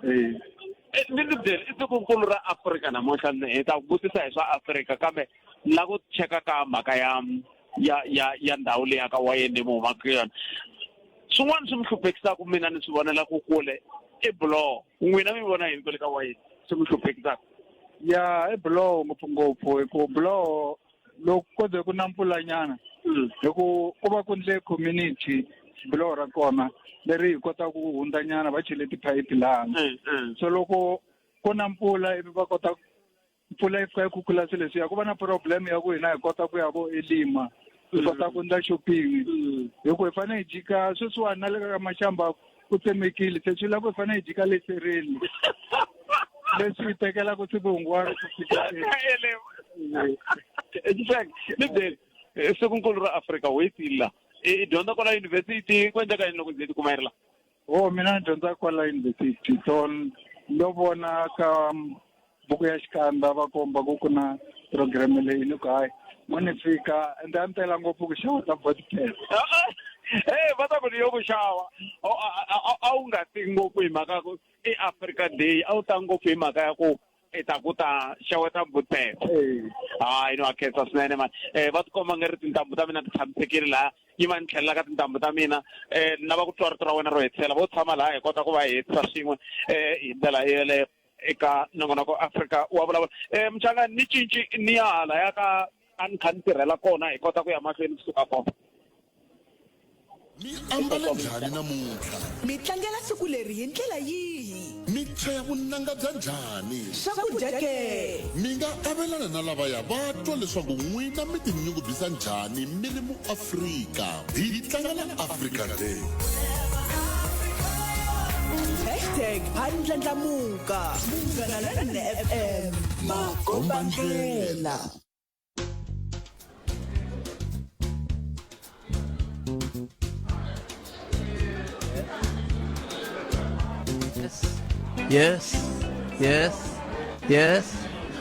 ni ni byeli i tikonkulu ra Afrika namuntlha hi ta vutisa hi swa Afrika kambe la ku cheka ka mhaka ya ndhawu leyi ka wayeni mo humaka yona swin'wana swi mi hluphekisaka mina ni swi vonela ku kule i buloho n'wina mi vona yini kwale ka wayeni swi mi hluphekisaka ya i buloho ngopfungopfu hi ku buloho loko ko ze ku na mpfulanyana hi ku va ku ndle community buloho ra kona leri hi kota ku hundzanyana va chele tiphayiphi laha so loko ku na mpfula ivi va kota mpfula yi fika yi khukhula swilo leswiya ku va na problem ya ku hina hi kota ku ya vo elima hi kota ku endla shopping hi ku hi fanele hi jika sweswiwani na le ka maxamba ku tsemekile se swi lava ku hi fanele hi jika le sereni leswi hi tekelaka siku hinkwaro ku fika ni byeli sikonkulu ra Afrika wo yi tila i dyondza kwala yunivhesiti ku endleka yini loko ndzi ti kuma yi ri laha mina ni dyondza kwala yunivhesiti so ndo vona ka buku ya xikandza va komba ku na program leyi ni ku hayi mo ni fika ende a ni tela ngopfu ku xava ta bodypad va ta ku ni yo ku xava a wu nga ti ngopfu hi mhaka ku i Africa Day a wu ta ngopfu hi mhaka ya ku i ta ku ta xeweta bodypad hayi no a khensa swinene mani va tikomba nga ri tintambu ta mina ti tshamisekile laha yi va ni tlhelela ka tintambu ta mina ni lava ku twa rito ra wena ro hetisela vo tshama laha hi kota ku va hi hetisa swin'we hi ndlela yeleyo eka nongonoko Africa wa vulavula mchanga ni cinci ni hala ya ka an kha ni tirhela kona hi kota ku ya mahlweni kusuka kona. Mi ambala njhani namuntlha? Mi tlangela siku leri hi ndlela yihi? Mi chaya vunanga bya njhani? Swakudya ke. Mi nga avelana na lavaya va twa leswaku n'wina mi tinyungubyisa njhani mi ri muAfrika. Hi tlangela Africa Day. #Handlandlamuka Munghana Lonene FM makomba ndlela. Yes.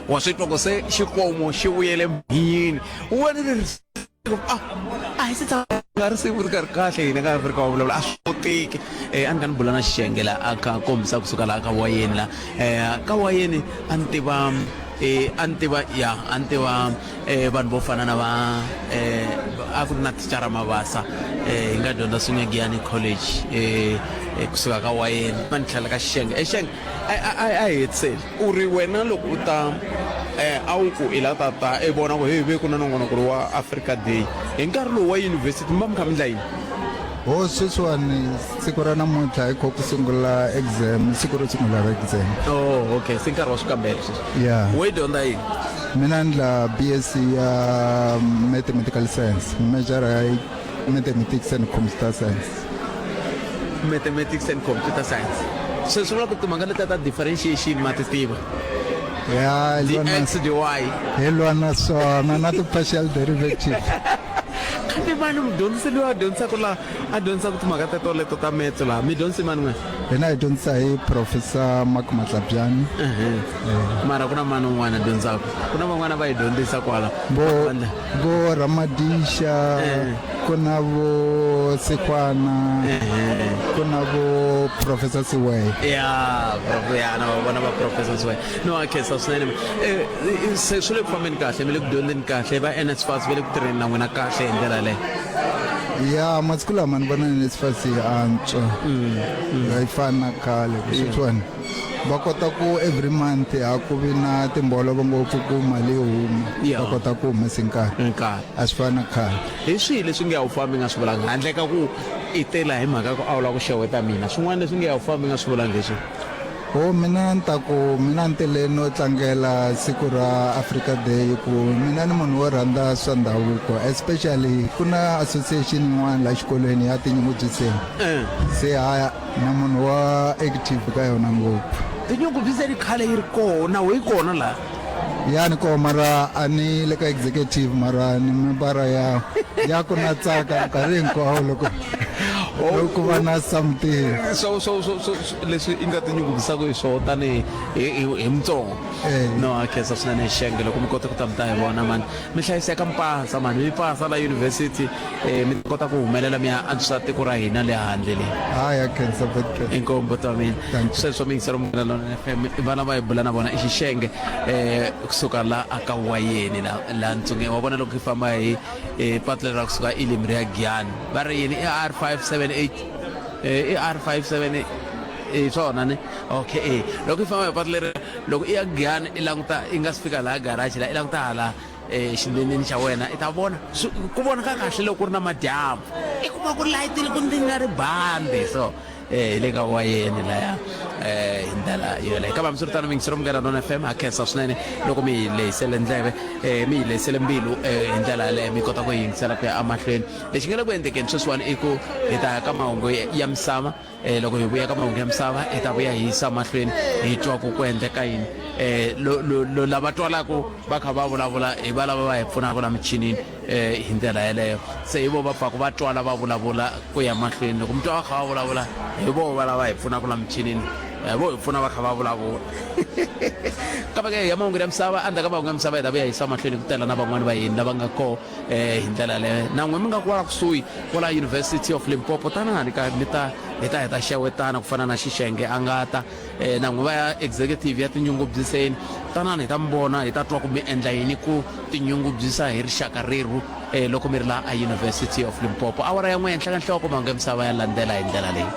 Wasitwa ko se xikomo xi vuyele mhini. Wena hi sita ngari se vuri kahle hina ka Afrika wa vulavula a swi koteki a ni ka ni bula na xixengela a kha kombisa kusuka laha ka wayeni la ka wayeni a ni tiva vanhu vo fana na va a ku ri na tichara Mabasa hi nga dyondza swin'we Giyani College kusuka ka wayeni ma ni tlhela ka xixenge xixenge a hetiseli u ri wena loko u ta a wu ku i la tata i vona ku ve ku na nongonoko wa Africa Day hi nkarhi lowu wa university mi va mi kha mi endla yini? Sweswiwani siku ra namuntlha hi kho ku sungula exam siku ro sungula ra exam. Okay se nkarhi wa swikambelo Yeah. we dyondza yini? Mina ndla BSc ya mathematical science, major ya mathematics and computer science. Mathematics and computer science. Se swi vula ku timhaka leti ta differentiation ma ti tiva? Yeah, the x the y. Hello na swona na partial derivative. Kambe vanhu mi dyondziseliwa dyondzisa ku la a dyondzisa ku timhaka teto leto ta metso la mi dyondzisi mani n'we? Hina hi dyondzisa hi Professor Mark Matlabyani. Mara ku na mani un'wana dyondzaka ku na van'wana va hi dyondzisa kwala vo Ramadisha ku na vo Sekwana ku na vo Professor Siwe. Na vona va Professor Siwe no okay so swinene se swi le ku fambeni kahle mi le ku dyondzeni kahle va NSFAS va le ku tirheni na n'wina kahle hi ndlela leyo? Ya masiku lama ni vona NSFAS yi antswa yi fana na khale sweswiwani va kota ku every month a ku vi na timbolovo ngopfu ku mali yo huma va kota ku humesa nkarhi a swi fana na khale. Hi swihi leswi nge ya wu fambi nga swi vulanga handle ka ku i tela hi mhaka ku a wu lava ku xeweta mina swin'wana leswi nge ya wu fambi nga swi vulanga leswi? Mina ni ta ku mina ni tele no tlangela siku ra Africa Day ku mina ni munhu wo rhandza swa ndhavuko especially ku na association yin'wana la xikolweni ya tinyungubyiseni se haya na munhu wa active ka yona ngopfu. Tinyungubyiseni khale yi ri kona we kona la ya ni ko mara ani le ka executive mara ni membara ya ku na tsaka nkarhi hinkwawo loko va na something so leswi i nga tinyungubyisaka hi swona tani hi Mutsonga no a khensa swinene xixenge loko mi kota ku ta mi ta hi vona mani mi hlayiseka mpasa mani mi pasa la university mi kota ku humelela mi ya antswisa tiko ra hina le handle leyi. Ya khensa inkombo ta mina sweswo mi yingisela Munghana Lonene FM vana va hi bula na vona i xixenge kusuka la aka wayeni la Ntsungeni wa vona loko hi famba hi patu leri ra kusuka Ilimri ya Giyani va ri yini R578 R578 swona ne okay loko i famba hi patu leri loko i ya Giyani i languta i nga si fika laha garage la i languta hala xineneni xa wena i ta vona ku vonaka kahle loko ku ri na madyambu i kuma ku layitile ku ndi nga ri bandi so le ka wayeni laya hi ndlela yoleyo kambe hambiswiritano mi yingisela Munghana Lonene FM a khensa swinene loko mi hi lehisele ndleve mi hi lehisele mbilu hi ndlela yaleyo mi kota ku hi yingisela ku ya emahlweni lexi nga le ku endlekeni sweswiwani i ku hi ta ya ka mahungu ya misava loko hi vuya ka mahungu ya misava hi ta vuya hi yisa mahlweni hi twa ku endleka yini lava twalaku va kha va vulavula hi va lava va hi pfunaka la michinini hi ndlela yaleyo se hi vo va pfaku va twala va vulavula ku ya mahlweni loko mi twa va kha va vulavula hi vo va lava hi pfunaka la michinini vo hi pfuna va kha va vulavula kambe ke ya mahungu ya misava endzhaku ka mahungu ya misava hi ta vuya hi yisa mahlweni ku tela na van'wani va hini lava nga koho hi ndlela yaleyo na n'we mi nga kwala kusuhi kwala University of Limpopo tanani ka mi ta hi ta xewetana ku fana na xixenge a nga ta na n'we va ya executive ya tinyungubyiseni tanani hi ta mi vona hi ta twa ku mi endla yini ku tinyungubyisa hi rixaka reru loko mi ri laha a University of Limpopo awara ya n'we henhla ka nhloko mahungu ya misava ya landzela hi ndlela leyi.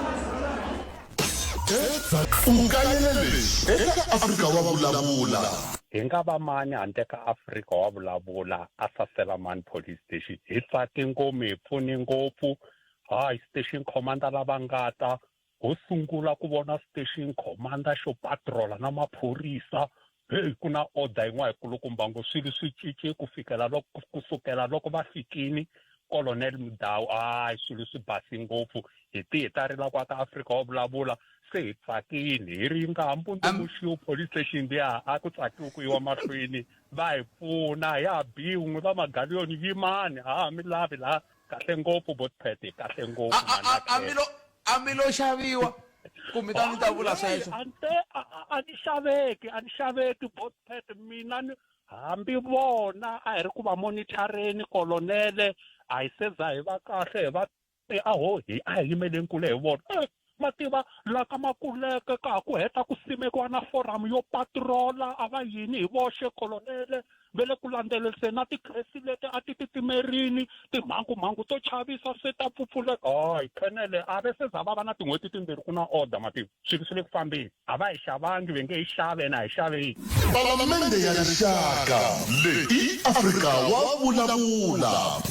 ukayelelesi eka Afrika wa vulavula. Hi nga va mani handle ka Afrika wa vulavula a Saselamani police station hi tsake ngopfu hi pfune ngopfu hayi station commander lava nga ta ho sungula ku vona station commander xo patrola na maphorisa hey ku na order yin'wana yikulukumba ngo swilo swi cince kusukela loko va fikini Colonel Mudau hayi swilo swi basi ngopfu hi tihitarila kwa ta Afrika wa vulavula se hi tsakini hi ri nga hampunduxiwa police station liya a ku tsakiwa ku yiwa mahlweni va hi pfuna ya biwun'we va magaliyoni yimani mi lavi la kahle ngopfu botpet kahle ngopfu amilo xaviwa kumbe ta mi ta vula sweswo ante a ni xaveki botpet mina hambi vona a hi ri ku va monitoreni kolonele a hi seza hi va kahle hi va aho hi a hi yimeleni kule hi vona mativa la ka makuleke ka ku heta ku simekiwa na forum yo patrola a va yini hi voxe kolonele vele ku landzelerisa na tikresi leti a ti titimerini timhangu to chavisa se ta pfupfuleka hayi khenele a ve se za va va na tin'hweti timbirhi ku na order mativa swilo swi le ku fambeni a va hi xavangi ve nge hi xave na hi xave Palamende ya rixaka leti Afrika wa vulavula.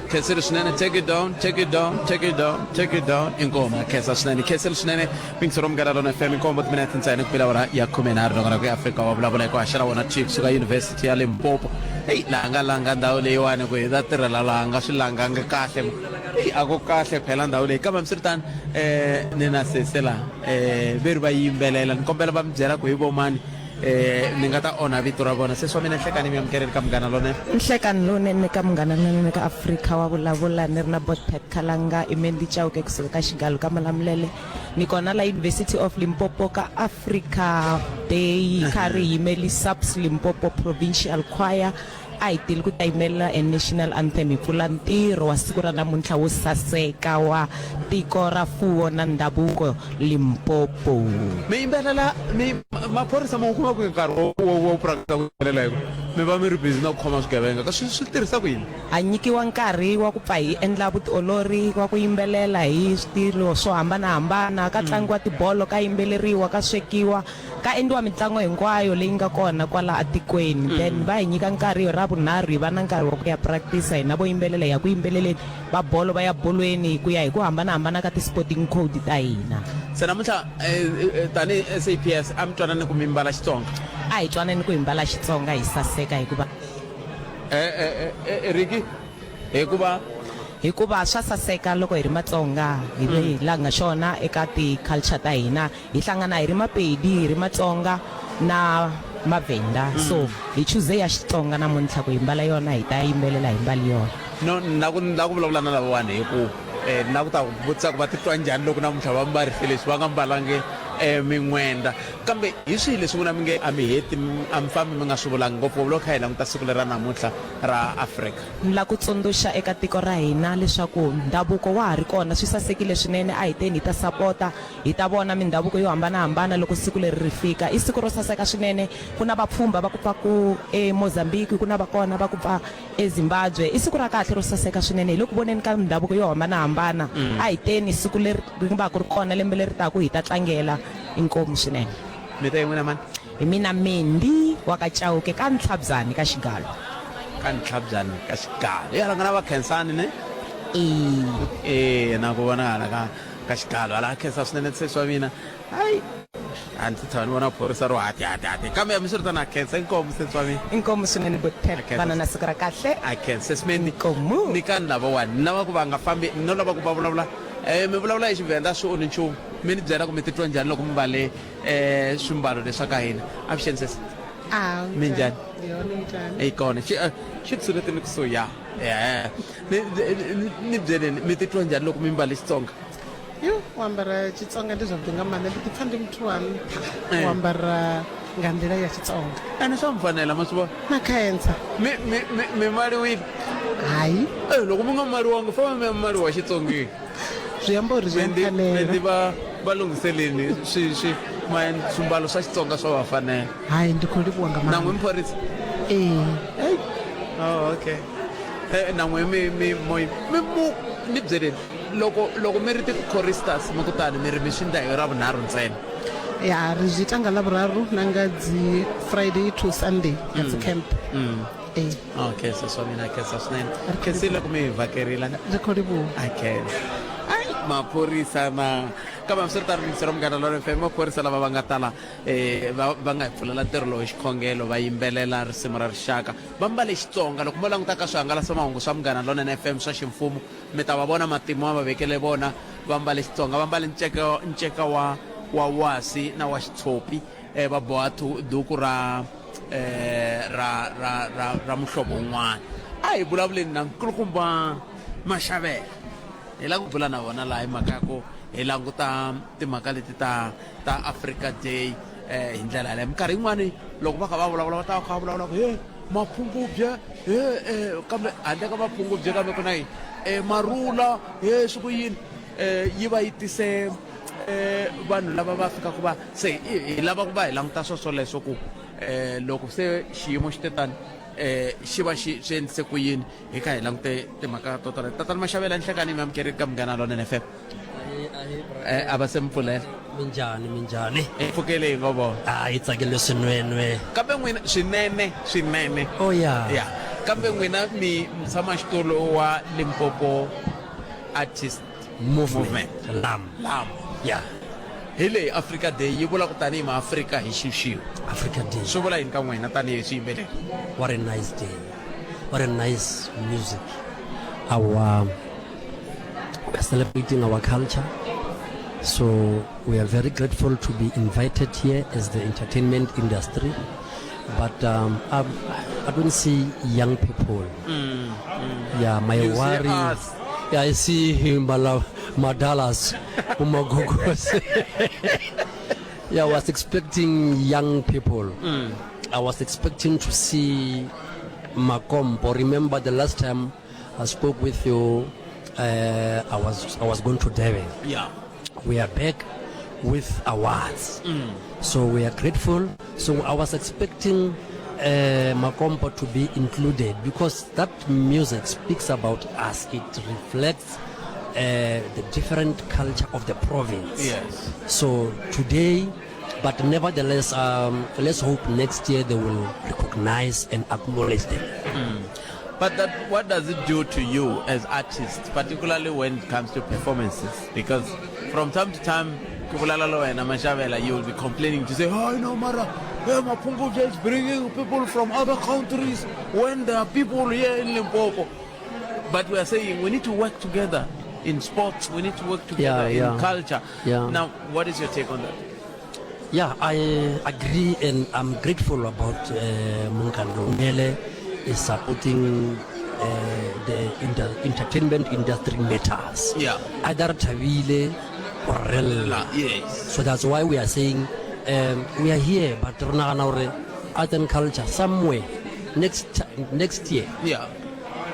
Kessel Snene, take it down. Ingoma, Kessel Snene, Pings from Garadon FM, Combat Minute and Pilawara, Yakumenar, Africa, Blabla, Sharawana Chiefs, University, Limpopo. Hey, Langa, Daule, way that Langa, Shilanga, Kashem, Ago Kashe, Pelandaule, come and certain Nina Sela, Birba Belan, Compelabam, Jeraco, man. Ningata ona vitura bona se swamina hlekani mi amkere ka mngana lone nhlekani lone ne ka mngana lone ka Afrika wa vulavula ni ri na Botpet Khalanga Imendi Chauke kusuka ka Xigalo ka Malamulele ni kona la University of Limpopo ka Africa Day kari yimeli subs Limpopo Provincial Choir a tili ku tayimela e national anthem hi pfula ntirho wa siku ra namuntlha wo saseka wa tiko ra fuwo na ndhavuko Limpopo mi imbelela mi maphorisa mo kuma ku nkarhi wo practice ku imbelela mi va mi ri busy na ku khoma swigevenga ka swi tirhisa ku yini a nyikiwa nkarhi wa ku pfa hi endla vutiolori wa ku yimbelela hi switilo swo hambanahambana ka tlangiwa tibolo ka yimbeleriwa ka swekiwa ka endliwa mitlangu hinkwayo leyi nga kona kwala atikweni then va hi nyika nkarhi ra vunharhu va na nkarhi wa ku ya practice hina vo yimbelela ya ku yimbeleleni va bolo va ya bolweni ku ya hi ku hambanahambana ka ti-sporting code ta hina se namuntlha tani SAPS a mi twanani ku mi mbala Xitsonga a hi twanani ku hi mbala Xitsonga hi saseka hikuva Ricky hikuva swa saseka loko hi ri Matsonga hi ve hi langa xona eka ti-culture ta hina hi hlangana hi ri Mapedi hi ri Matsonga na Mavenda so hi chuze ya Xitsonga namuntlha ku hi mbala yona hi ta yimbelela hi mbali yona no na ku vulavula na lavawani hi ku na ku ta vutisa ku va titwa njhani loko namuntlha va mbarile leswi va nga mbalangi min'wenda kambe hi swihi leswi n'wina mi nge a mi heti a mi fambi mi nga swi vulangi ngopfu loko hi languta siku leri ra namuntlha ra Afrika ni la ku tsundzuxa eka tiko ra hina leswaku ndhavuko wa ha ri kona swi sasekile swinene a hi teni hi ta sapota hi ta vona mindhavuko yo hambanahambana loko siku leri ri fika i siku ro saseka swinene ku na vapfhumba va ku pfa ku eMozambique ku na va kona va ku pfa eZimbabwe i siku ra kahle ro saseka swinene hi loko voneni ka mindhavuko yo hambanahambana a hi teni siku leri ri va ku ri kona lembe leri taku hi ta tlangela inkomu swinene mi ta yin'wina mani hi mina Mendi wa ka Chauke ka Ntlhabzani ka Xigalo ya langana va khensani ne na ku vonakala ka Xigalo ala khensa swinene se swa mina hayi a ndzi tshama ni vona phorisa ro hati kambe mi swi ri ta na khensa inkomu swinene Botpet vana na siku ra kahle a khensa swinene ni ka ni lavawani ni lava ku va nga fambi no lava ku va vulavula mi vulavula hi Xivenda swi oni nchumu mi ni byela ku mi titwa njhani loko mi mbale swimbalo leswa ka hina avuxeni sesi mi njhani yi kona xi tshunetini kusuhi ni byeleni mi titwa njhani loko mi mbale Xitsonga u ambara Xitsonga ndi zwavhuḓi nga maanḓa ndi ḓi pfha ndi muthu wa nṱha u ambara nga nḓila ya Xitsonga ene swa mi fanela ma swi vona na khaensa mi mariwile hayi loko mi nga mariwanga famba mi ya mariwa Xitsongeni swi amba uri swi ndi va lunghiseleni swimbalo swa Xitsonga swa va fanela hayi ndi khou livhuwa nga maanḓa nangwe mphorisa okay nangwe ni byeleni loko mi ri ti-choristas mi kutani mi ri mi swi ndla hi ravunharhu ntsena ya ri zwi ita nga lavuraru na nga dzi Friday to Sunday nga dzi camp okay swa mina khensa swinene khensile loko mi hi vhakerile ri khou livhuwa maphorisa na kambe hambiswiritano mindzero Munghana Lonene FM maphorisa lava va nga tala va nga hi pfulela ntirho lowu hi xikhongelo va yimbelela risimu ra rixaka va mbale Xitsonga loko mo languta ka swihangalasamahungu swa Munghana Lonene FM swa ximfumo mi ta va vona matimu va vekele vona va mbale Xitsonga va mbale nceka wa wasi na wa xitshopi va boha duku ra muhlovo wun'wana a hi vulavuleni na nkulukumba Mashavela hi la ku bula na vona laha hi mhaka ko hi languta timhaka leti ta Africa Day hi ndlela yaleyo minkarhi yin'wani loko va kha va vulavula va ta va kha va vulavula ku maphungubye kambe handle ka maphungubye kambe ku na yini marula swi ku yini yi va yi tise vanhu lava va fikaka va se hi lava ku va hi languta swoleswo ku loko se xiyimo xi te tani xi va swi endlise ku yini hi kha hi langute timhaka to tala tatana Mashavela nhlekani mi amukeri ka Munghana Lonene FM a va se mi pfulela minjhani hi pfukele hi ngo vona hi tsakele swinene kambe n'wina swinene ya kambe n'wina mi mutshama xitulu wa Limpopo Artist Movement lam ya hi leyi Africa Day yi vula ku tanihi maAfrika hi xixiwo Africa Day swi vula yini ka n'wina tanihi swiyimbeleri what a nice day what a nice music we're celebrating our culture, so we are very grateful to be invited here as the entertainment industry, but I don't see young people. Yeah, my worry. Yeah, I see him Madalas, Umagogos. Yeah, I was expecting young people. I was expecting to see Makombo. Remember the last time I spoke with you, I was going to Durban. Yeah. We are back with awards. So we are grateful. So I was expecting Makombo to be included because that music speaks about us. It reflects the different culture of the province. Yes. So today, but nevertheless, let's hope next year they will recognize and acknowledge them. But what does it do to you as artists, particularly when it comes to performances? Because from time to time, you will be complaining to say, oh, no matter, Mapungu is bringing people from other countries when there are people here in Limpopo. But we are saying we need to work together in sports, we need to work together in culture. Yeah. Now, what is your take on that? Yeah, I agree, and I'm grateful about Munghana is supporting the entertainment industry matters. Yeah. Either Tavile or Rella. Yes. So that's why we are saying we are here, but art and culture somewhere next year. Yeah.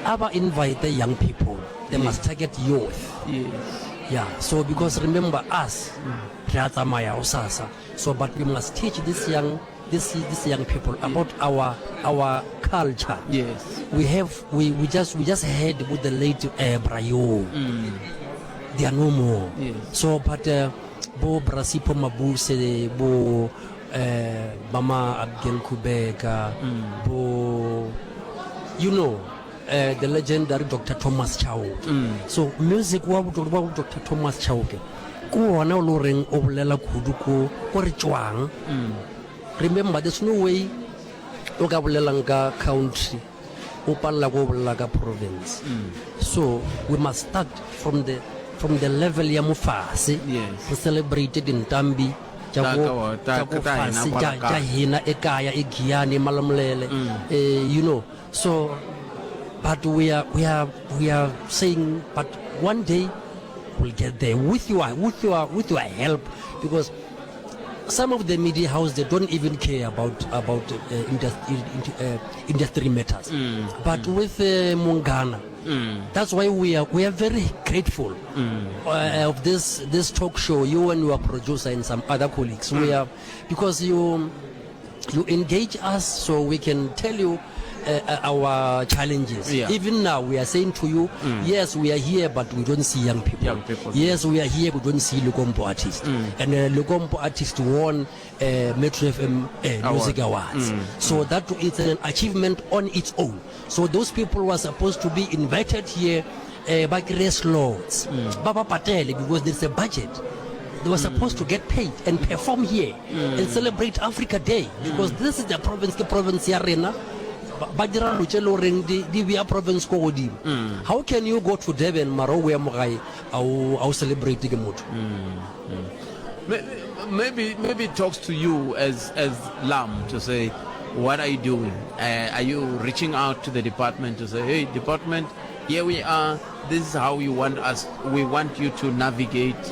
Aba invite the young people. They must target youth. Yes. Yeah. So because remember us, so but we must teach these young people about our culture. Yes. We just heard with the late Brayo. They are no more. Yes. So but bo Brasipo Mabuse bo Mama Abdel Kubeka bo the legendary Dr. Thomas Chauke. So music wa Dr. Thomas Chauke ko wona o loreng o bolela kudu ko re tswang. Remember, there's no way o ka bolelang ka country o palla go bolela ka province. So we must start from the level ya mofase. Yes. We celebrated in Tambi ja hina ekaya eGiyani Malamlele. So but we are saying, but one day will get there with your help, because some of the media houses, they don't even care about industry matters. But with Mungana, that's why we are very grateful of this talk show. You and your producer and some other colleagues, we are, because you engage us so we can tell you our challenges. Even now we are saying to you, yes, we are here, but we don't see young people. Yes, we are here, we don't see Lukombo artists. And Lukombo artists won Metro FM Music Awards. So that is an achievement on its own. So those people were supposed to be invited here by Grace Lords, Baba Patel, because there's a budget. They were supposed to get paid and perform here and celebrate Africa Day, because this is the province arena. Badira Luchelo Ring the province Kodim. How can you go to Devon, Marawi, Morai, or celebrate the Gamut? Maybe it talks to you as Lam to say, what are you doing? Are you reaching out to the department to say, hey, department, here we are, this is how you want us, we want you to navigate,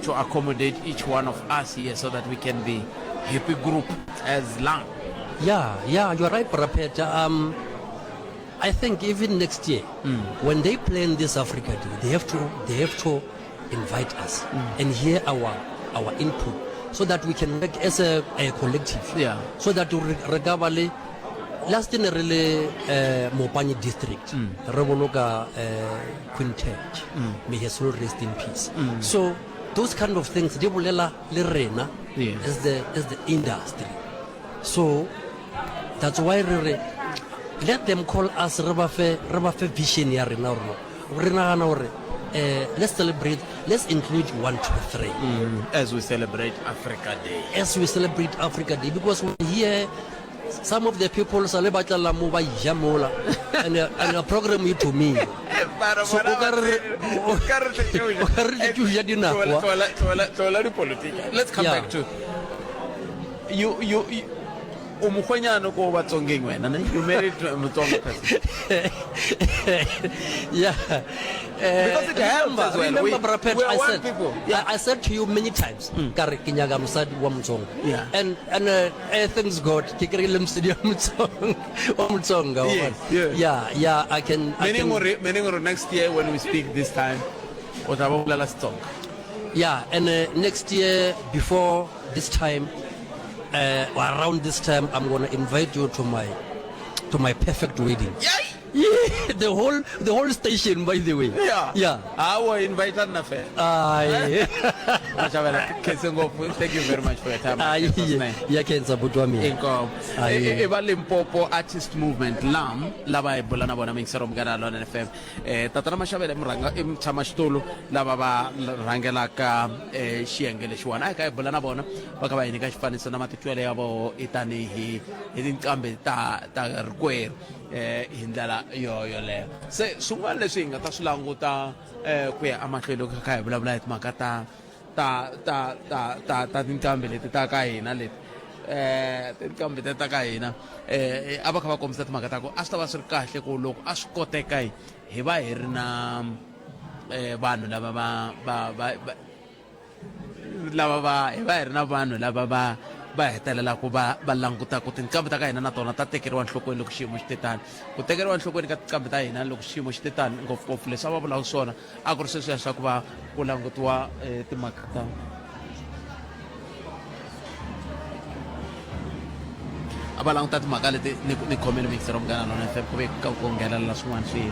to accommodate each one of us here so that we can be happy group as Lam? Yeah, you're right, Parapet. I think even next year, when they plan this Africa Day, they have to invite us and hear our input, so that we can work as a collective. Yeah. So that we recover last in really Mopani district, Revoluka Quintet, may his soul rest in peace. So those kind of things, they will let Lerena as the industry. So that's why let them call us Rebafe visionary now. Let's celebrate, let's include 1, 2, 3. As we celebrate Africa Day. Because we hear some of the people and a program you to me. So let's come back to you umukhwenyana ko batsongeng wena you married to a Mutsonga person. Because it happens as well. Remember, I said to you many times, kare kinyaga musadi wa Mutsonga. And thanks God, kikirele msidi wa Mutsonga. Yeah, I can. Meaning next year when we speak this time, what about last talk? Yeah, and next year before this time, around this time, I'm gonna invite you to my perfect wedding. Yeah, the whole station, by the way. Yeah. I will invite an affair. Thank you very much for your time. Eba Limpopo artist movement Lam laba ebolana bona mixerom gana lona FM. Tatana mashabele mranga imchamastolo laba ba rangela ka shiengele shwana ka ebolana bona bakaba inika shifanisa na matitwele yabo itani hi idinkambe ta rkwero hindlela yoyo leyo se swin'wana leswi hi nga ta swi languta ku ya amahlweni ka hi vulavula hi timhaka ta tinkambe leti ta ka hina leti tinkambe ta ka hina a va kha va kombisa timhaka ta ku a swi ta va swi ri kahle ku loko a swi koteka hi va hi ri na vanhu lava hi va hi ri na vanhu lava va hetelela ku va languta ku tinkambe ta ka hina na tona ta tekeriwa nhlokweni loko xiyimo xi te tani ku tekeriwa nhlokweni ka tinkambe ta hina loko xiyimo xi te tani ngopfungopfu leswi a va vulaka swona a ku ri sweswiya swa ku va ku langutiwa timhaka ta a va languta timhaka leti ni khomeni mixerom gana lona FM ku ve ku nghenelela swin'wana swi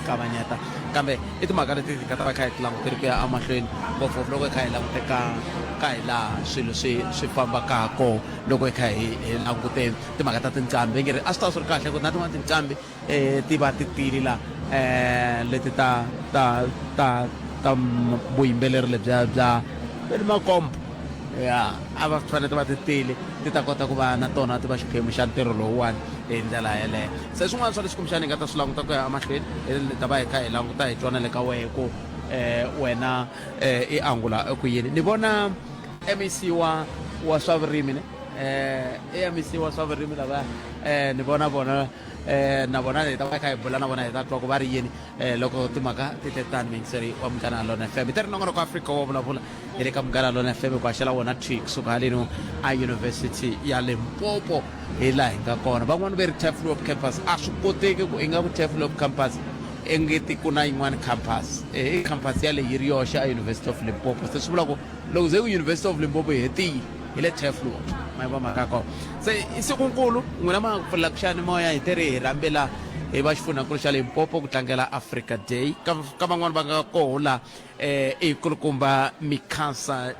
kavanyeta kambe i timhaka leti ti nga ta va kha hi ti languteri ku ya amahlweni ngopfungopfu loko hi kha hi languteka ka hi laha swilo swi fambaka ko loko hi kha hi langute timhaka ta tinqambi nge ri a swi ta swi ri kahle ku na tin'wana tinqambi ti va ti tili laha leti ta vuyimbeleri lebya makombo ya a va fanele ti va ti tili ti ta kota ku va na tona ti va xiphemu xa ntirho lowuwani hi ndlela yeleyo se swin'wana swa leswi kumbexani hi nga ta swi languta ku ya amahlweni ta va hi kha hi languta hi twana le ka wehe ku wena i angula eku yini ni vona MEC wa swa vurimi MEC wa swa vurimi lava ni vona na bona ni ta va kha hi bula na bona hi ta twa ku va ri yini loko timhaka ti te tani mingiseri wa Munghana Lona FM ti ri nongonoko Africa wo vulavula hi le ka Munghana Lona FM ku haxela wona trick kusuka haleni a University ya Limpopo hi laha hi nga kona van'wani ve ri Tafelberg campus a swi koteki ku i nga ku Tafelberg campus engeti ku na yin'wana campus campus ya leyi ri yoxe a University of Limpopo se swi vula ku loko ze ku University of Limpopo yi hetile hi le Tafelberg mai va mhaka kona se i sikunkulu n'wina ma pfulela ku xani moya hi tere hi rhambela hi va xifunakulu xa Limpopo ku tlangela Africa Day ka van'wani va nga koho la ikulukumba Mikasa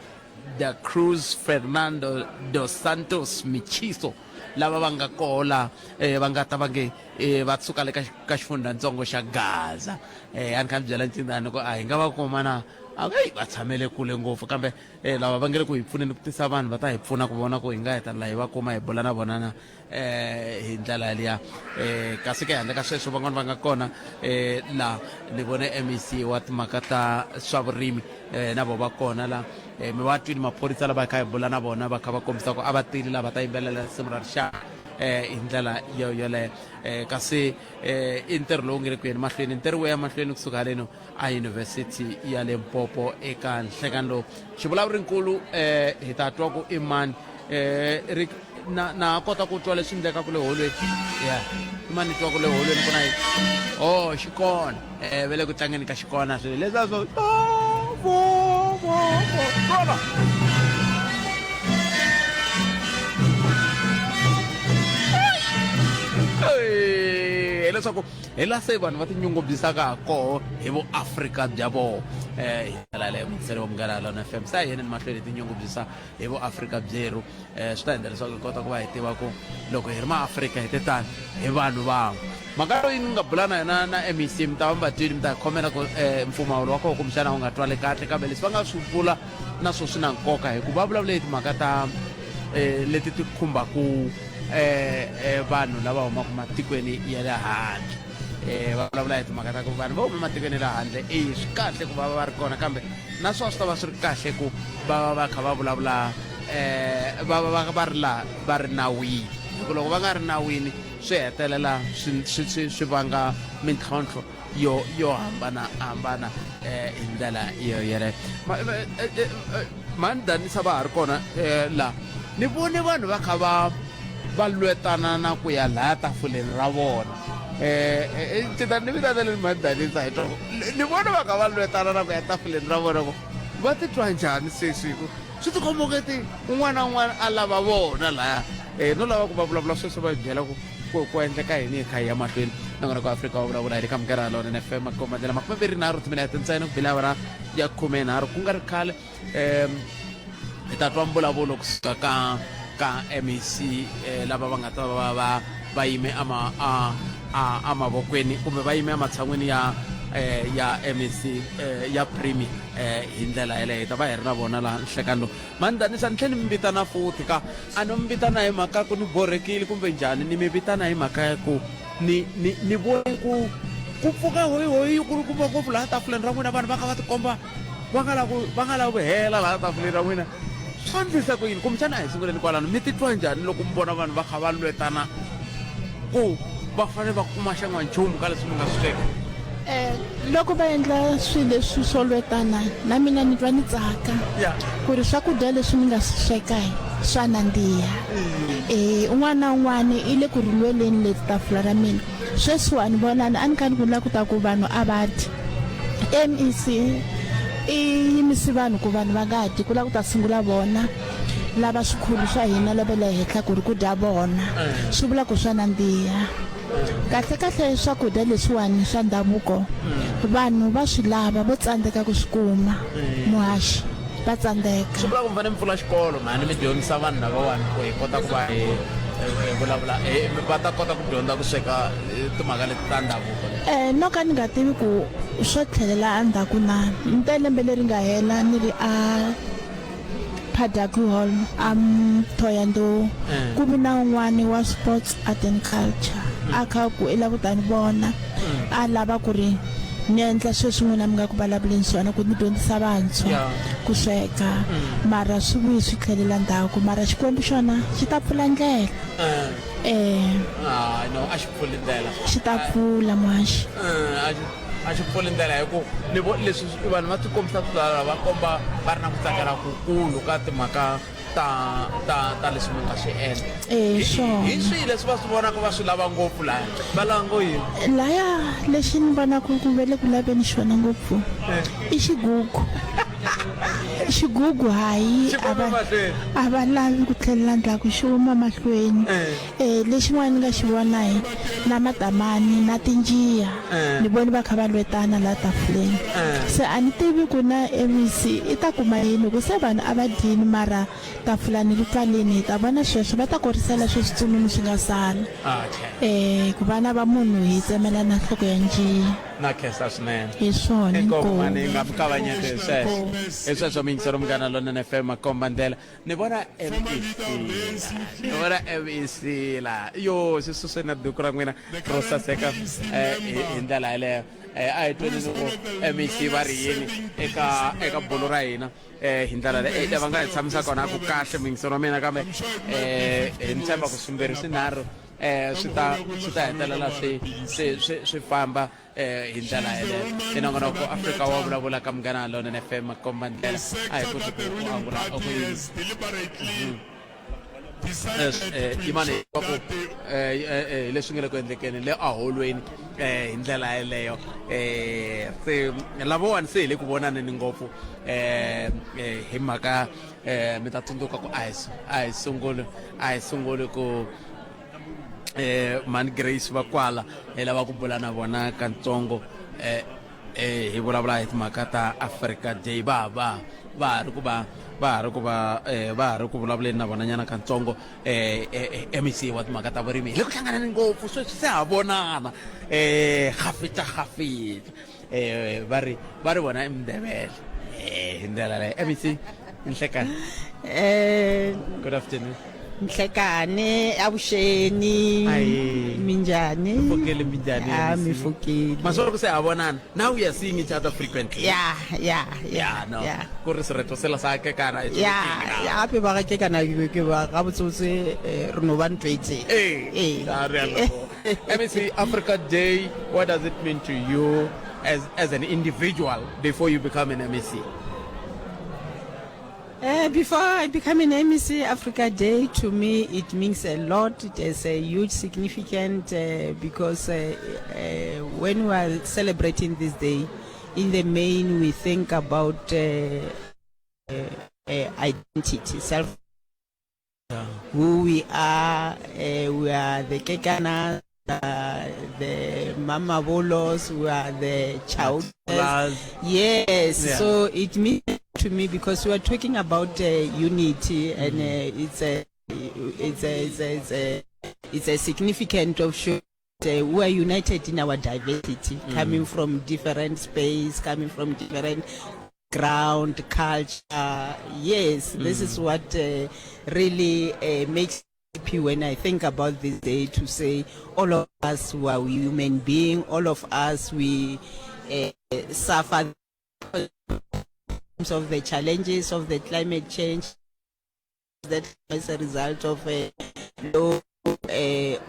da Cruz Fernando dos Santos Michiso lava va nga koho la va nga ta va nge va suka le ka xifundantsongo xa Gaza a ni kha ni byela ncindani ku a hi nga va kumana va tshamele kule ngopfu kambe lava va nge le ku hi pfuneni ku tisa vanhu va ta hi pfuna ku vona ku hi nga hetelela hi va kuma hi bula na vonana hi ndlela liya kasi ke handle ka sweswo van'wana va nga kona la ni vone MEC wa timhaka ta swa vurimi na vo va kona la mi va twini maphorisa lava kha hi bula na vona va kha va kombisa ku a va tili lava ta yimbelela nsimu ra rixaka hi ndlela yoleyo kasi i ntirho lowu nge le ku yeni mahlweni ntirho wo ya mahlweni kusuka haleno a University ya Limpopo eka nhlekani lowu xivulavulinkulu hi ta twa ku i mani na kota ku twa leswi endleka ku le holweni ya i mani twa ku le holweni ku na yini xikona ve le ku tlangeni ka xikona swilo leswiya swo leswaku hi la se vanhu va tinyungubyisaka ha koho hi vo Africa bya vona hi ndlela leyo mutsari wa Munghana Lona FM sa yini ni mahlweni hi tinyungubyisa hi vo Africa byeru swi ta endla leswaku hi kota ku va hi tiva ku loko hi ri maAfrika hi te tani hi vanhu van'we mhaka loyi ni nga bula na yona na MEC mi ta va mi va twini mi ta hi khomela ku mpfumawulo wa koho kumbexana wu nga twali kahle kambe leswi va nga swi vula na swo swi na nkoka hi ku va vulavula hi timhaka ta leti ti khumbaku vanhu lava humaka matikweni ya le handle va vulavula hi timhaka ta ku vanhu va huma matikweni ya le handle swi kahle ku va va ri kona kambe na swona swi ta va swi ri kahle ku va va kha va vulavula va ri la va ri nawini hi ku loko va nga ri nawini swi hetelela swi vanga mintlhontlho yo hambanahambana hi ndlela yoyeleyo mani danisa va ha ri kona la ni vone vanhu va kha va lwetana na ku ya laha tafuleni ra vona cita ni vitana le mani danisa hi toko ni vona va kha va lwetana na ku ya tafuleni ra vona ku va titwa njhani sweswiku swi tikomboketi un'wana na un'wana a lava vona laya no lava ku va vulavula sweswo va byela ku endleka yini hi kha hi ya mahlweni nongonoko Afrika wa vulavula hi le ka Munghana Lona FM makomadlela 23 timinete ntsena ku bila awara ya 13 ku nga ri khale hi ta twa mbulavulo kusuka ka MEC lava va nga ta va yime a mavokweni kumbe va yime ematshan'wini ya MEC ya Primi hi ndlela yeleyo hi ta va hi ri na vona laha nhlekani lowu mani danisa ni tlhela ni mi vitana futhi ka a no mi vitana hi mhaka ku ni borhekile kumbe njhani ni mi vitana hi mhaka ya ku ni vone ku pfuka hoyi ku ri kuma ngopfu laha tafuleni ra n'wina vanhu va kha va tikomba va nga lavi ku hela laha tafuleni ra n'wina swa ndlisa ku yini kumbexana a hi sunguleni kwalano mi titwa njhani loko mi vona vanhu va kha va lwetana ku va fanele va kuma xan'wanchumu ka leswi mi nga swi sweka loko va endla swilo leswi swo lwetana na mina ni twa ni tsaka ku ri swakudya leswi ni nga swi sweka swa nandziha un'wana na un'wana i le ku rilweleni leti tafula ra mina sweswiwani vonani a ni kha ni vula ku ta ku vanhu a va dyi MEC i yimisi vanhu ku vanhu va nga dyi ku lava ku ta sungula vona lava swikhulu swa hina lava le henhla ku ri ku dya vona swi vula ku swa nandziha kahle swakudya leswiwani swa ndhavuko vanhu va swi lava vo tsandzeka ku swi kuma muhaxi va tsandzeka swi vula ku mi fanele mi pfula xikolo mani mi dyondzisa vanhu lavawani ku hi kota ku va hi vulavula va ta kota ku dyondza ku sweka timhaka leti ta ndhavuko no ka ni nga tivi ku swo tlhelela endzhaku na ni te lembe leri nga hela ni ri a Padaku Hall Thoyandou ku vi na un'wana wa sports art and culture a kha ku i lava ku ta ni vona a lava ku ri ni endla sweswi n'wina mi nga ku vulavuleni swona ku ni dyondzisa vantshwa ku sweka mara swi vuyi swi tlhelela ndzhaku mara xikwembu xona xi ta pfula ndlela no a xi pfuli ndlela xi ta pfula mwaxi a xi pfuli ndlela hi ku ni vo leswi vanhu va tikombisa va komba va ri na ku tsakela kukulu ka timhaka ta leswi mi nga swi endla hi swihi leswi va swi vonaka va swi lava ngopfu laya va lava ngo yini laya lexi ni vonaka ku ve le ku laveni xona ngopfu i xigugu xigugu hayi a va lavi ku tlhelela ndzhaku xi huma mahlweni lexin'wana ni nga xi vona hi na matamani na tinjiya ni voni va kha va lwetana la tafuleni se a ni tivi ku na MEC i ta kuma yini ku se vanhu a va dyini mara tafula ni ri pfaleni hi ta vona sweswo va ta korisela swi switsununu swi nga sala ku vana va munhu hi tsemela na nhloko ya njiya na khensa swinene hi swona inkomo nga mi kavanyeti sweswo hi sweswo mingisero munghana lonene FM makomba ndlela ni vona MEC la yo swi na duku ra n'wina ro saseka hi ndlela yeleyo a hi twenini ku MEC va ri yini eka bolo ra hina hi ndlela leyi va nga hi tshamisa kona ku kahle mingisero wa mina kambe hi tshemba ku swimbirhi swinharhu swi ta hetelela swi famba hi ndlela yeleyo hi nongonoko Africa wa vulavula ka munghana lonene FM makomba ndlela a hi koti ku angula imani ku leswi nga le ku endlekeni le aholweni hi ndlela yeleyo se lavawani se hi le ku vonaneni ngopfu hi mhaka mi ta tsundzuka ku a hi sunguli ku man Grace va kwala lava ku bula na vona kantsongo hi vulavula hi timhaka ta Africa Day va ha ri ku vulavuleni na vona nyana kantsongo MEC wa timhaka ta vurimi hi le ku hlanganani ngopfu sweswi se ha vonana khafita va ri vona eMndebele hi ndlela leyo MEC inhlekani good afternoon Nhlekane avuxeni minjani mi fokeli masolo ku se abonana now we are seeing each other frequently no ku ri sereto se la sa ke kana ape ba ke kana ke ba ga botsotse re no ba ntwetse MEC Africa Day, what does it mean to you as an individual before you become an MEC? Before I become an MEC, Africa Day to me it means a lot. It has a huge significance because when we are celebrating this day, in the main we think about identity, self, who we are the Kekanas, the Mama Bolos, we are the Chautas. Yes, so it means to me because we are talking about unity and it's a significant of show we are united in our diversity, coming from different space, coming from different ground, culture. Yes, this is what really makes me happy when I think about this day, to say all of us who are human beings, all of us we suffer of the challenges of the climate change that as a result of low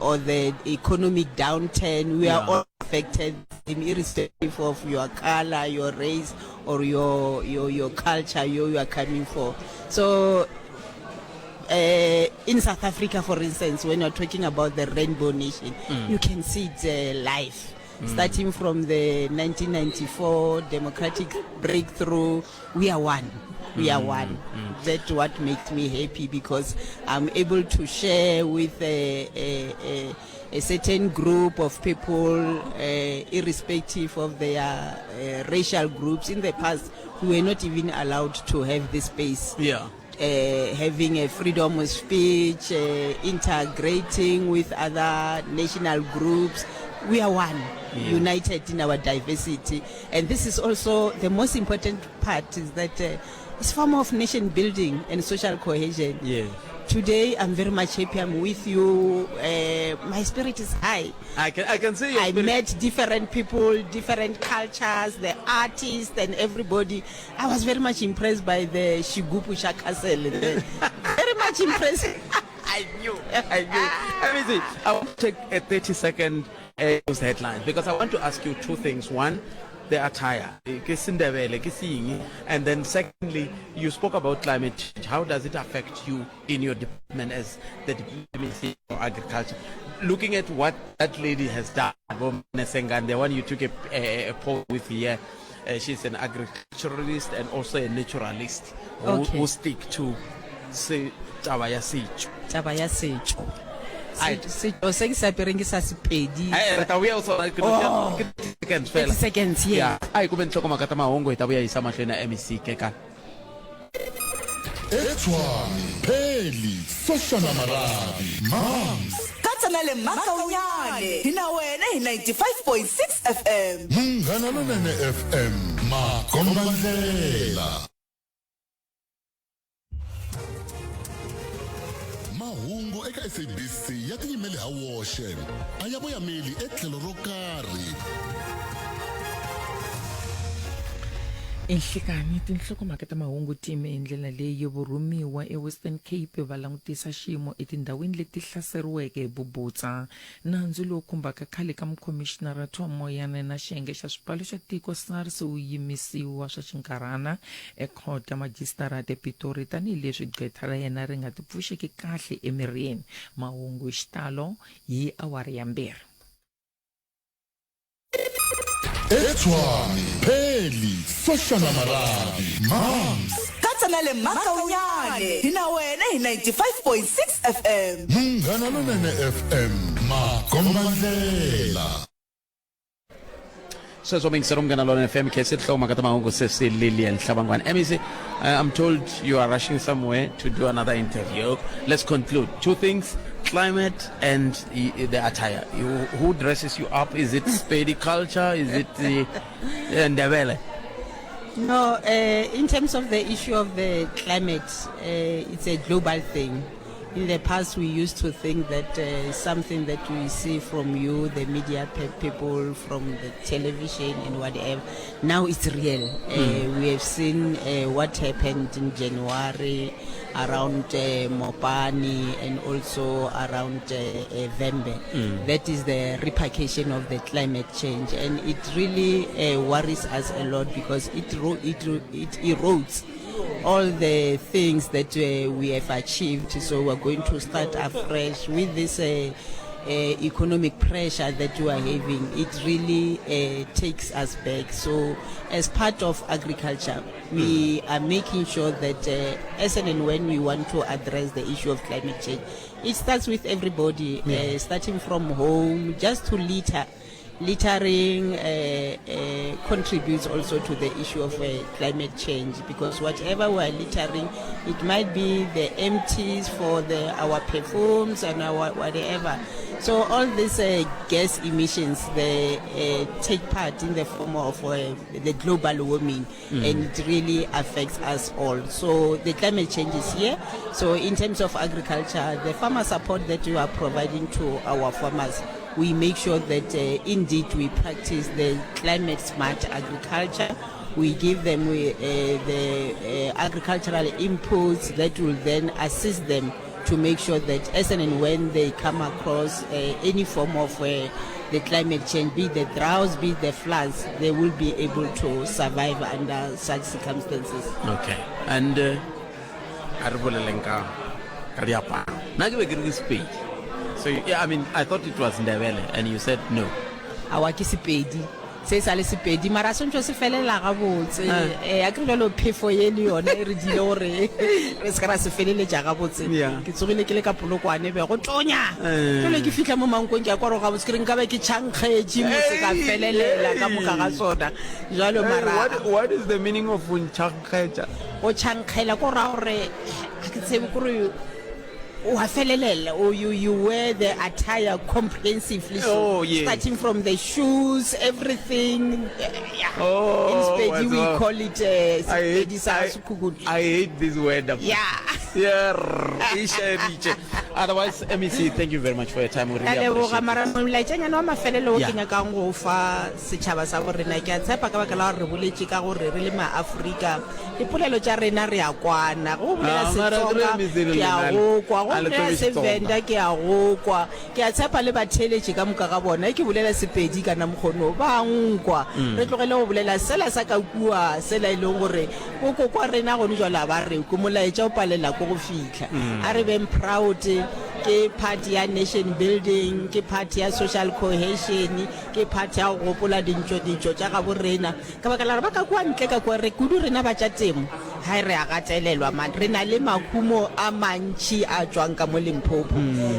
or the economic downturn. We are all affected, irrespective of your color, your race, or your culture you are coming for. So in South Africa, for instance, when you're talking about the Rainbow Nation, you can see it live. Starting from the 1994 democratic breakthrough, we are one. We are one. That's what makes me happy, because I'm able to share with a certain group of people, irrespective of their racial groups. In the past, we were not even allowed to have this space. Having a freedom of speech, integrating with other national groups. we are one, Yeah. united in our diversity. And this is also the most important part, is that it's a form of nation building and social cohesion. Yeah. Today, I'm very much happy I'm with you. My spirit is high. I can see your I spirit. met different people, different cultures, the artists and everybody. I was very much impressed by the Shigupu Shakasel. Very much impressed. I knew. Let me see. I want to take a 30-second news headlines because I want to ask you two things. One, the attire. And then secondly, you spoke about climate change. How does it affect you in your department as the Department of Agriculture? Looking at what that lady has done, the one you took a poll with here, she's an agriculturalist and also a naturalist who stick to taba ya setso. Taba ya setso. Setso se ke sa pereng ke sa Sepedi. Seconds, yeah. Ai kube nhloko makata mahongo itabu ya isa mahlweni ya MEC ke ka. Etshwane Pheli Soshana Marabi Mams Katsana le Makaunyane hina wena hi 95.6 FM Munghana Lonene FM Makombandlela Mahungu eka SABC ya tiyimele ha woxe ayabo ya meli etlhelo ro karhi Enhlekani tinhlokomhaka ta mahungu time hi ndlela leyi vurhumiwa eWestern Cape va langutisa xiyimo etindhawini leti hlaseriweke hi bubutsa. Nandzu lowu khumbaka khale ka mukhomixinara Tom Moyane na xiyenge xa swipfalo xa tiko SARS wu yimisiwa swa xinkarhana ekhoto ya majisitarata ePitori tanihileswi gqwetha ra yena ri nga ti pfuxeki kahle emirini. Mahungu hi xitalo hi awara ya 2. Etshwane Pheli Soshana Marabi Mams Katsana le Makaunyane hina wena hi 95.6 FM Munghana Lonene FM Makombandlela So Mingserumgana Lone FM Kesitlo Makata mahungu sesi Lilian Hlabangwan. MEC, I'm told you are rushing somewhere to do another interview. Let's conclude. Two things: climate and the attire. Who dresses you up? Is it Spedi culture? Is it the Ndebele? No, in terms of the issue of the climate, it's a global thing. In the past, we used to think that something that we see from you, the media people, from the television and whatever, now it's real. We have seen what happened in January around Mopani and also around Vembe. That is the repercussion of the climate change, and it really worries us a lot because it erodes all the things that we have achieved. So we're going to start afresh with this economic pressure that you are having. It really takes us back. So as part of agriculture, we are making sure that as and when we want to address the issue of climate change, it starts with everybody, starting from home, just to littering contributes also to the issue of climate change, because whatever we're littering, it might be the empties for our perfumes and our whatever. So all these gas emissions, they take part in the form of the global warming, and it really affects us all. So the climate change is here. So in terms of agriculture, the farmer support that we are providing to our farmers, we make sure that indeed we practice the climate smart agriculture. We give them the agricultural inputs that will then assist them to make sure that as and when they come across any form of the climate change, be the droughts, be the floods, they will be able to survive under such circumstances. Okay. And Arbolenka Kariapa. Nagwe speed. So yeah, I mean, I thought it was Ndebele, and you said no. Awaki Sepedi. Se sale Sepedi mara sontso se felela ga botse. A ke lo phefo ye le yona e re dile hore re se ka se felele ja ga botse. Ke tsogile ke le ka polokwane be go tonya. Tole ke fitla mo mankong ke a kwa ga botse ke nka ba ke chankgeji mo se ka felelela ka moka ga soda. Jalo mara What is the meaning of chankgeja? O chankgela go ra hore ke tsebe go re or you wear the attire comprehensively. So Oh, yes. starting from the shoes, everything. Yeah. Oh, in Sepedi, we well, call it Sepedi sa Sukhuku. I hate this word. Yeah. Otherwise, MEC, thank you very much for your time. We really Ka leboga appreciate it. mara molaetsanyana wa mafelelo o Yeah. ke nyakang go fa setšhaba sa borena ke a tshepa ka baka la gore re boletše ka gore re le maaforika dipolelo tša rena re a kwana go bolela mara setsonga re mesele ke a lenane. go kwa go A le bolela tlobe sevenda ke a go kwa ke a tshepa le batheletše ka moka ga bona ke bolela sepedi kana mokgono ba nkwa re tlogele go bolela sela sa ka kua sela e leng gore koko kwa rena gone jwala ba re ko molaetša o palela ko go fitlha a re beng proud ke party ya nation building ke party ya social cohesion ke party ya go gopola dintšo tša ga borena ka baka la re ba ka kua ntle ka kua re kudu rena ba tša temo ha re a gatelelwa man re na le makhumo a mantši a tswang ka mo Limpopo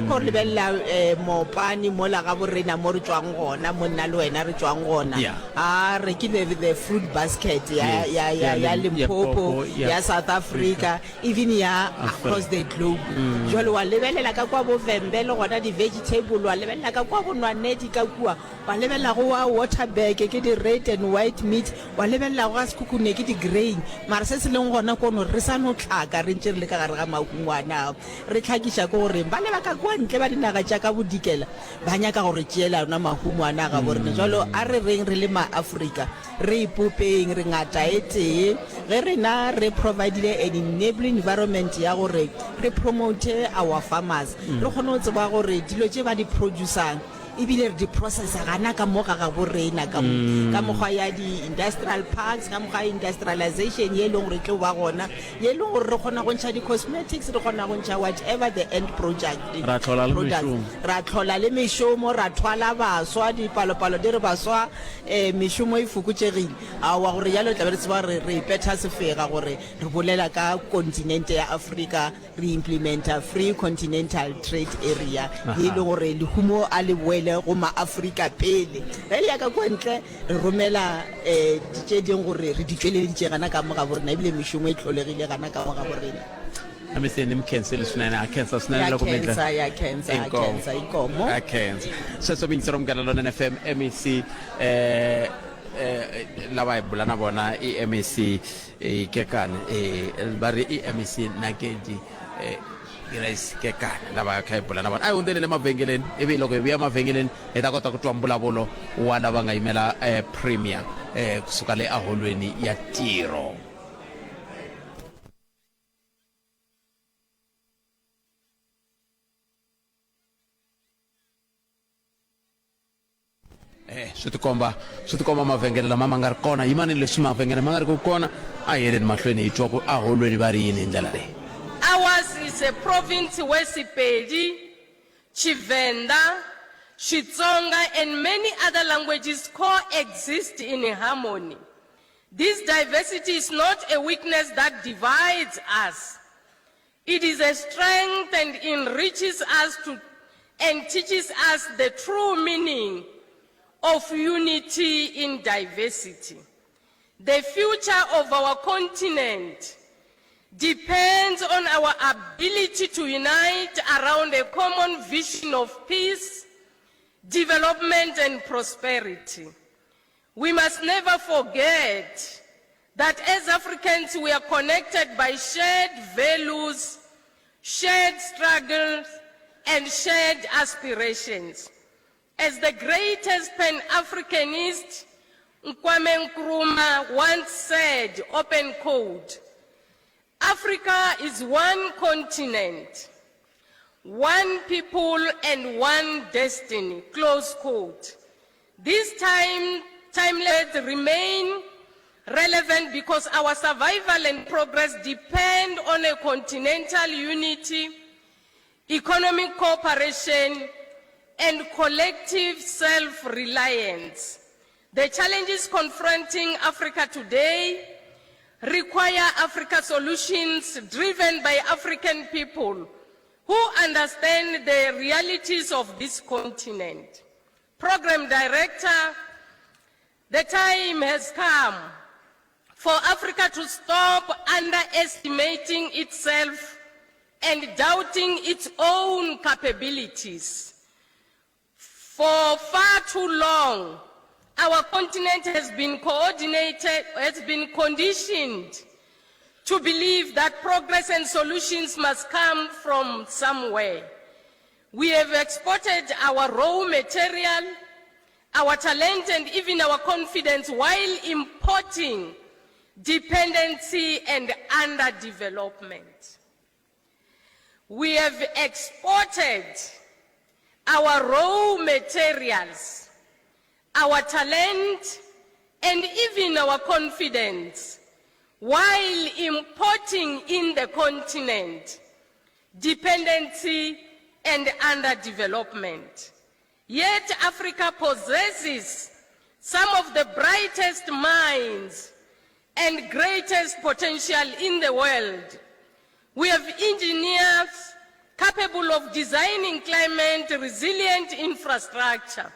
go lebelela mopane mo la ga borena mo re tswang gona mo nna le wena re tswang gona a re ke the fruit basket ya Limpopo ya South Africa even ya across the globe jwale wa lebelela ka kwa bo vembele gona di vegetable wa lebelela ka kwa bo nwanedi ka kua wa lebelela go wa waterberg ke di red and white meat wa lebelela go ga sekukune ke di grain mara se se leng gona kono re sa no tlhaka re ntse re le ka gare ga makungwana re tlhakiša go gore ba le ba ka kwa ntle ba dinaga tša ka bodikela ba nyaka gore tšeela yona mahumwana ga borena jalo a re reng re le maaforika re ipopeng re ngata e tee ge rena re providile an enabling environment ya gore re promote our farmers re kgone go tseba gore dilo tše ba di producang ebile re di-processa gana ka mo ga ga borena ka mokgwa ya di-industrial parks ka mokgwa ya industrialization ye leng gore tlo ba gona ye leng gore re kgona go ntšha di-cosmetics re kgona go ntšha whatever the end product Ra tlhola le mešomo. ra tlhola le mešomo ra thwala baswa dipalopalo di re baswa mešomo e fokotšegile wa gore jalo tlabe re tseba re ipetha sefega gore re bolela ka continente ya Africa re implementa free continental trade area ye leng gore lehumo a le boele go maaforika pele ge le yaka kwa ntle re romela tše ding gore re di tšweleditše gana ka mo ga borena ebile mešomo e tlholegile gana ka mo ga borena Amiseni mkhense lisunene akhensa sinene lokho bendla ya cancer ikomo akhensa sesobingisela umngana lona FM MEC laba ibulana bona iMEC ikekane bari iMEC nakedi iraisi kekane laba khayibulana bona ayondele emavengeleni ebilo ke biya emavengeleni eta kota kutwa mbulabulo wala bangayimela premier kusuka le aholweni ya tiro. Swi tikomba mavhengele lama ma nga ri kona yimani leswi mavhengele ma nga ri ku kona a heleni mahlweni hi twa ku aholweni va ri yini hi ndlela leyi. Ours is a province where Sepedi, Chivenda, Xitsonga and many other languages coexist in harmony. This diversity is not a weakness that divides us. It is a strength and enriches us and teaches us the true meaning of unity in diversity. The future of our continent depends on our ability to unite around a common vision of peace, development and prosperity. We must never forget that as Africans we are connected by shared values, shared struggles and shared aspirations. As the greatest Pan-Africanist Kwame Nkrumah once said, open quote, Africa is one continent, one people and one destiny, close quote. This timeless remain relevant because our survival and progress depend on a continental unity, economic cooperation, and collective self-reliance. The challenges confronting Africa today require Africa solutions driven by African people who understand the realities of this continent. Program Director, the time has come for Africa to stop underestimating itself and doubting its own capabilities. For far too long, our continent has been conditioned to believe that progress and solutions must come from somewhere. We have exported our raw material, our talent, and even our confidence while importing dependency and underdevelopment. We have exported our raw materials, our talent, and even our confidence, while importing in the continent dependency and underdevelopment. Yet Africa possesses some of the brightest minds and greatest potential in the world. We have engineers capable of designing climate-resilient infrastructure.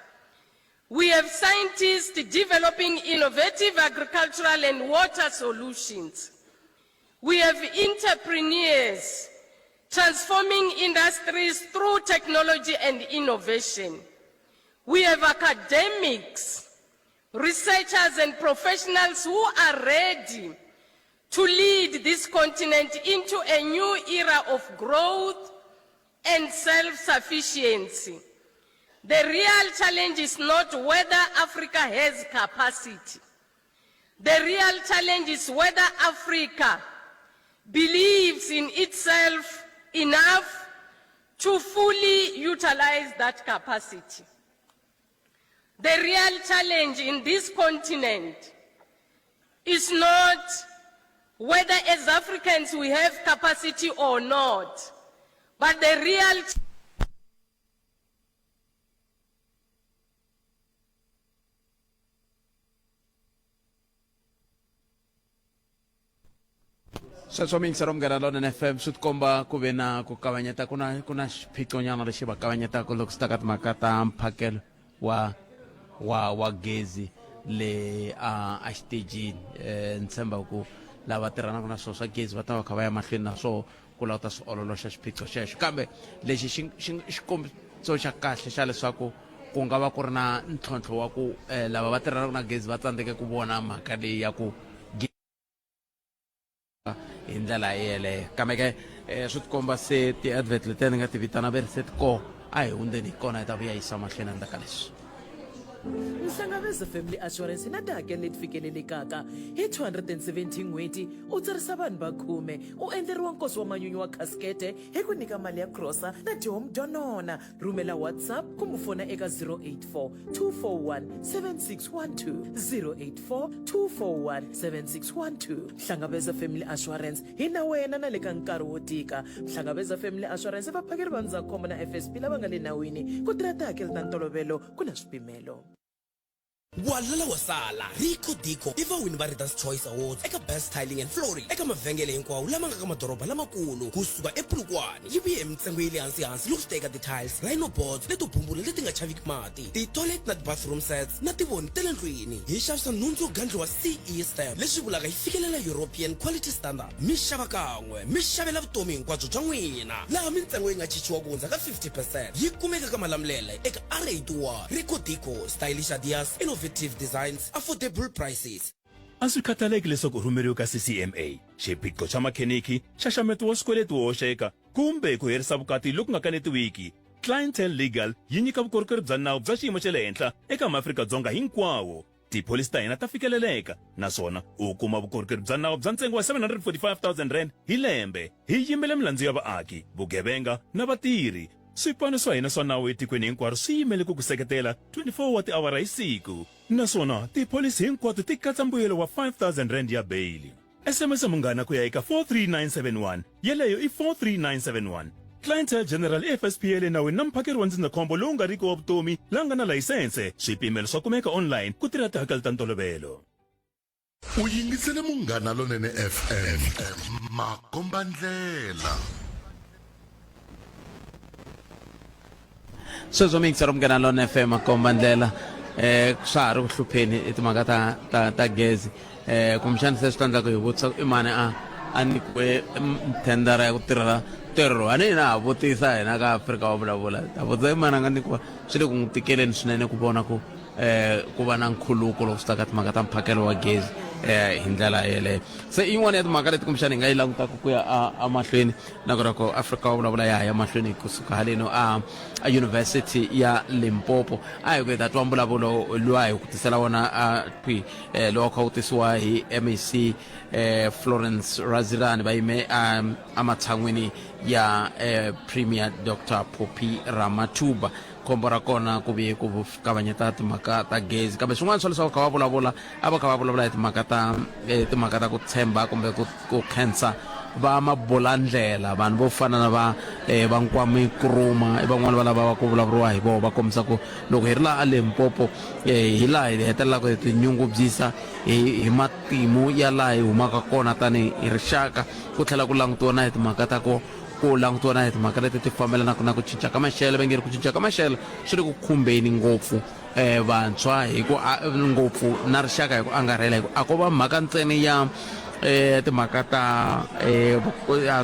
We have scientists developing innovative agricultural and water solutions. We have entrepreneurs transforming industries through technology and innovation. We have academics, researchers, and professionals who are ready to lead this continent into a new era of growth and self-sufficiency. The real challenge is not whether Africa has capacity. The real challenge is whether Africa believes in itself enough to fully utilize that capacity. The real challenge in this continent is not whether as Africans we have capacity or not, but the real Sasoming sarom ganalon na FM sutkomba kubena kukawanyata kuna shpito nyana le shiba kawanyata ko lokstakat makata mpakel wa gezi le STG ntsemba ku lava tirhana kuna swo swa gezi va ta va kha va ya mahlweni na swo ku lava ta swi ololoxa xiphiqo xexo kambe lexi xikombiso xa kahle xa leswaku ku nga va ku ri na ntlhontlho wa ku lava va tirhanaka na gezi va tsandzeke ku vona mhaka leyi ya ku hi ndlela yeleyo kambe ke swi tikomba se ti-advert leti ni nga ti vitana va ri se ti koho a hi hundzeni hi kona hi ta vuya yisa mahlweni endzaka leswi Mhlangabeza Family Assurance na tihakelo leti fikelelekaka hi 270 n'hweti u tsarisa vanhu va 10 u endleriwa nkosi wa manyunyu wa khasikete hi ku nyika mali ya grosa na tihomu donona rhumela WhatsApp kumbe fona eka 084-241-7612 Mhlangabeza Family Assurance hi na wena na le ka nkarhi wo tika Mhlangabeza Family Assurance vaphakeri va ndzindzakhombo na FSP lava nga le nawini ku tirha tihakelo ta ntolovelo ku na swipimelo. Walala wasala Rico Dico iva win va Readers Choice Awards eka best tiling and flooring eka mavhengele hinkwawo lama nga ka madoroba lamakulu kusuka ePolokwane yi vuye mintsengo ya le hansi loko swi ta eka ti-tiles rhino boards leto bumbula leti nga chaviki mati ti-toilet na ti-bathroom sets na tivoni ta le ndlwini hi xavisa nhundzu yo gandliwa CE stamp leswi vulaka hi fikelela European quality standard mi xava kan'we mi xavela vutomi hinkwabyo bya n'wina laha mintsengo yi nga chichiwa ku hundza ka 50% yi kumeka ka Malamulele eka R81 Rico Dico stylish ideas innovative designs, affordable prices. Aswikhataleki leswaku u rhumeriwe ka CCMA, xiphiqo xa makheniki, xaxameto wa swikweleti wo hoxeka, kumbe ku herisa vukati loku nga kanetiwiki. Clientele Legal yi nyika vukorhokeri bya nawu bya xiyimo xa le henhla eka maAfrika-Dzonga hinkwawo. Tipholisi ta hina ta fikeleleka, naswona u kuma vukorhokeri bya nawu bya ntsengo wa 745,000 rand hi lembe. Hi yimele milandzu ya vaaki, vugevenga na vatirhi. Swipano swa hina swa nawu etikweni hinkwaro swi yimele ku ku seketela 24 wa tiawara hi siku. Naswona tipholisi hinkwato ti katsa mbuyelo wa 5,000 rand ya bail. SMS munghana ku ya eka 43971 yeleyo i 43971. Clientele General FSPL nawini na mphakeri wa ndzindzakhombo lowu nga riki wa vutomi la nga na layisense. Swipimelo swa kumeka online ku tirha tihakelo ta ntolovelo. U yingisele Munghana Lonene FM makomba ndlela. Sweswo sarom ganalon FM makomba ndlela swa ha ri ku hlupheni timhaka ta gezi kumbexani se swi ta endla ku hi vutisa i mani anikwe tendara ya ku tirhela ntirho a ni na ha vutisa hina ka Afrika wa vulavula ta vutisa mana nga nikiwa swi le ku n'wi tikeleni swinene ku vona ku ku va na nkhuluko loko swi ta ka timhaka ta mphakelo wa gezi hi ndlela yeleyo se yin'wana ya timhaka leti kumbexana hi nga yi langutaka ku ya a mahlweni na ku ri ku Afrika wa vulavula ya ha ya mahlweni kusuka haleno a University ya Limpopo a hi ku heta twa mbulavulo luwa hi ku tisela wona lowu kha wu tisiwa hi MEC Florence Razilani va yime ematshan'wini ya Premier Dr. Phophi Ramathuba khombo ra kona ku vi ku kavanyeta timhaka ta gezi kambe swin'wana swa leswaku kha va vulavula a va kha va vulavula hi timhaka ta ku tshemba kumbe ku khensa va mabulandlela vanhu vo fana na va Nkwama Nkrumah i van'wana va lava ku vulavuriwa hi vona va kombisa ku loko hi ri laha a Limpopo hi laha hi hetelelaka hi tinyungubyisa hi matimu ya laha hi humaka kona tani hi rixaka ku tlhela ku langutiwa na hi timhaka ta ku langutiwa na hi timhaka leti ti fambelanaka na ku cinca ka maxelo va nge ri ku cinca ka maxelo swi ri ku khumbeni ngopfu vantshwa hi ku ngopfu na rixaka hi ku angarhela hi ku a ko va mhaka ntsena ya timhaka ta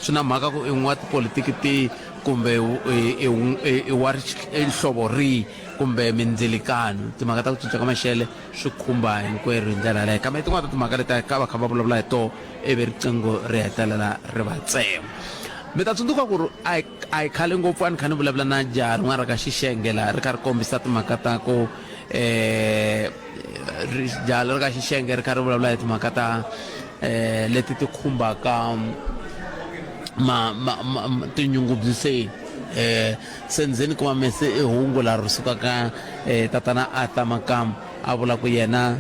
swi na mhaka ku in'wa tipolitiki ti kumbe i wa nhlovo rihi kumbe mindzilikano timhaka ta ku cinca ka maxelo swi khumba hinkwerhu hi ndlela leyo kambe tin'wana ta timhaka leti ka va kha va vulavula hi tona ivi riqingho ri hetelela ri va tsema mi ta tsundzuka ku ri a hi khale ngopfu a ni kha ni vulavula na jaha rin'wana ra ka Xixenge laha ri kha ri kombisa timhaka ta ku jaha leri ka Xixenge ri kha ri vulavula hi timhaka ta leti ti khumbaka tinyungubyiseni se ndzeni kuma mese i hungu lara ri sukaka tatana Arthur Makam a vula ku yena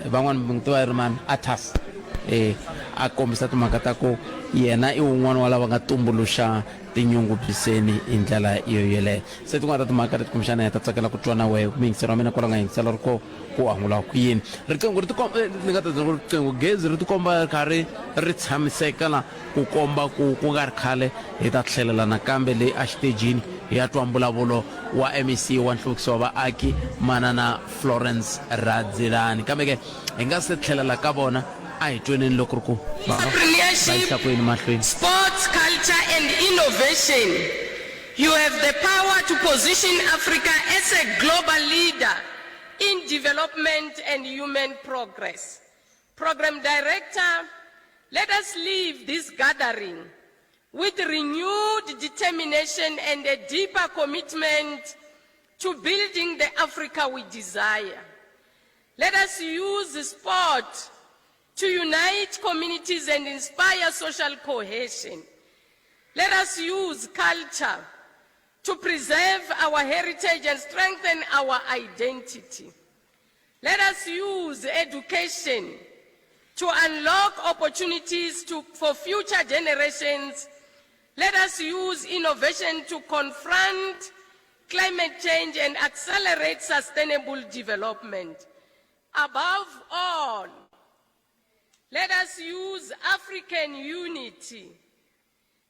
van'wana mi n'wi tiva ri mani Atas a kombisa timhaka ta ku yena i wun'wana wa lava nga tumbuluxa tinyungubyiseni hi ndlela yo yeleyo se tin'wana ta timhaka leti kumbexana hi ta tsakela ku twa na wehe miyingiselo wa mina kwala nga yingisela ri ko ku angula ku yini riqingho ni nga ta byela ku riqingho gezi ri tikomba ri karhi ri tshamiseka la ku komba ku nga ri khale hi ta tlhelela nakambe leyi a xitejini hi ya twa mbulavulo wa MEC wa nhluvukiso wa vaaki manana Florence Razilani kambe ke hi nga se tlhelela ka vona a hi tweneni loko ri ku entrepreneurship, sports, culture and innovation. You have the power to position Africa as a global leader in development and human progress. Program Director, let us leave this gathering with renewed determination and a deeper commitment to building the Africa we desire. Let us use sport to unite communities and inspire social cohesion. Let us use culture to preserve our heritage and strengthen our identity. Let us use education to unlock opportunities for future generations. Let us use innovation to confront climate change and accelerate sustainable development. Above all, let us use African unity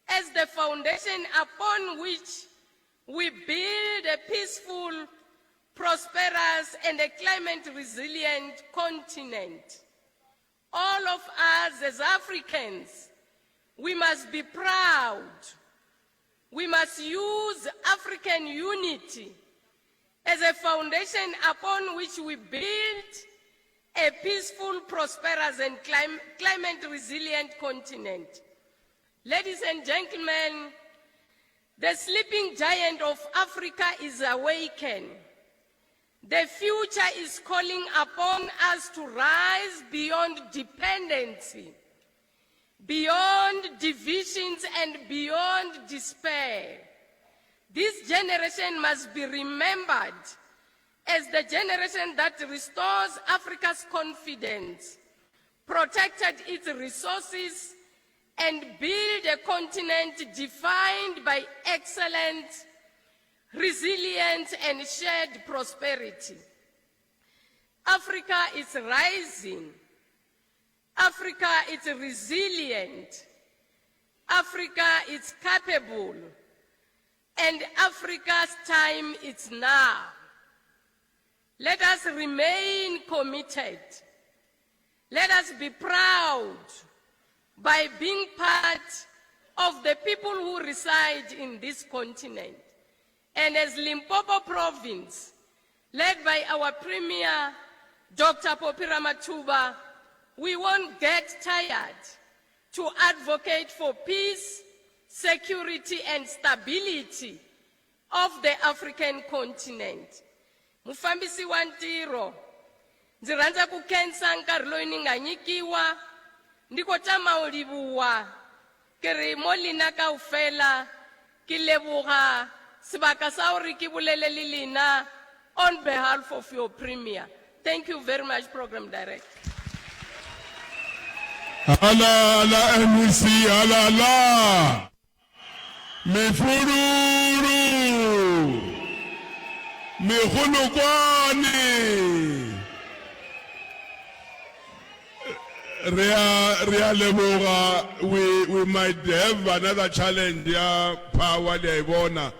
as the foundation upon which we build a peaceful, prosperous, and a climate-resilient continent. All of us as Africans, we must be proud. We must use African unity as a foundation upon which we build a peaceful, prosperous, and climate-resilient continent. Ladies and gentlemen, the sleeping giant of Africa is awakened. The future is calling upon us to rise beyond dependency, beyond divisions, and beyond despair. This generation must be remembered as the generation that restores Africa's confidence, protected its resources, and build a continent defined by excellence, resilience, and shared prosperity. Africa is rising. Africa is resilient. Africa is capable. And Africa's time is now. Let us remain committed. Let us be proud, by being part of the people who reside in this continent. And as Limpopo province, led by our Premier, Dr. Poppy Ramathuba, we won't get tired to advocate for peace, security, and stability of the African continent. Mufambisi wa ntiro, ndzi rhandza ku khensa nkarhi loyi ni nga nyikiwa, ndiko tama u livuwa, ke re mo lena kaofela ke leboga sebaka sa hore ke bolele le lena on behalf of your Premier. Thank you very much, Program Director. Ala la MEC, ala la. Mefururu. Mehunukwane. Rea leboga, we might have another challenge ya power le bona.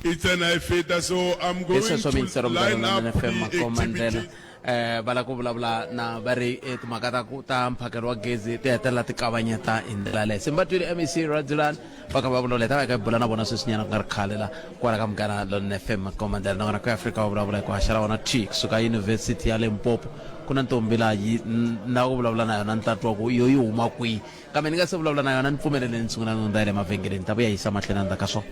It's an ifeta, so I'm going to line up the activity. Bala ku vulavula na vari timhaka ta mphakelo wa gezi ti hetelela ti kavanyeta hi ndlela leyi simbatwile MEC Radzelani va kha va vulavula ta va ka bula na vona sweswinyana ku nga ri khale la kwala ka Mugana Lone FM makomandela na ngana ku Africa va vulavula ku haxa ra vona T kusuka University ya Limpopo ku na ntombi la yi na ku vulavula na yona ntatwa ku yo yi huma kwihi kambe ni nga se vulavula na yona ni pfumelele ni sungula no ndayile mavhengeleni ta vuya yisa mahlweni ndzaka swona.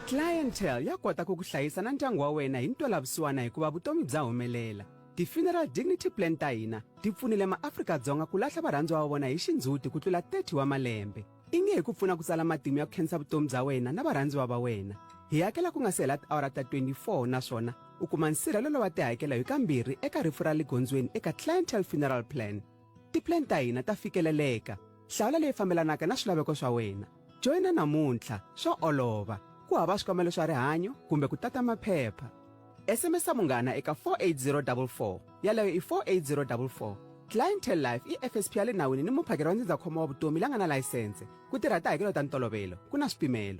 Clientele ya kota ku hlayisa na ndyangu wa wena hi ntwelavusiwana hikuva vutomi bya humelela. Ti-Funeral Dignity Plan ta hina ti pfunile maAfrika-Dzonga ku lahla varhandziwa va vona hi xindzhuti ku tlula 30 wa malembe. I nge hi ku pfuna ku tsala matimu ya ku khensa vutomi bya wena na varhandziwa va wena. Hi hakela ku nga se hela tiawara ta 24 naswona u kuma nsirhelelo wa tihakelo hi kambirhi eka rifu ra le gondzweni eka Clientele Funeral Plan. Ti-plan ta hina ta fikeleleka. Hlawula leyi fambelanaka na swilaveko swa wena. Joina namuntlha swo olova. Ku hava swikomelo swa rihanyo kumbe ku tata maphepha. SMS Munghana eka 48044 yaleyo i 48044. Clientele Life i FSP ya le nawini ni muphakeri wa ndzindzakhombo wa vutomi la nga na layisense ku tirha tihakelo ta ntolovelo ku na swipimelo.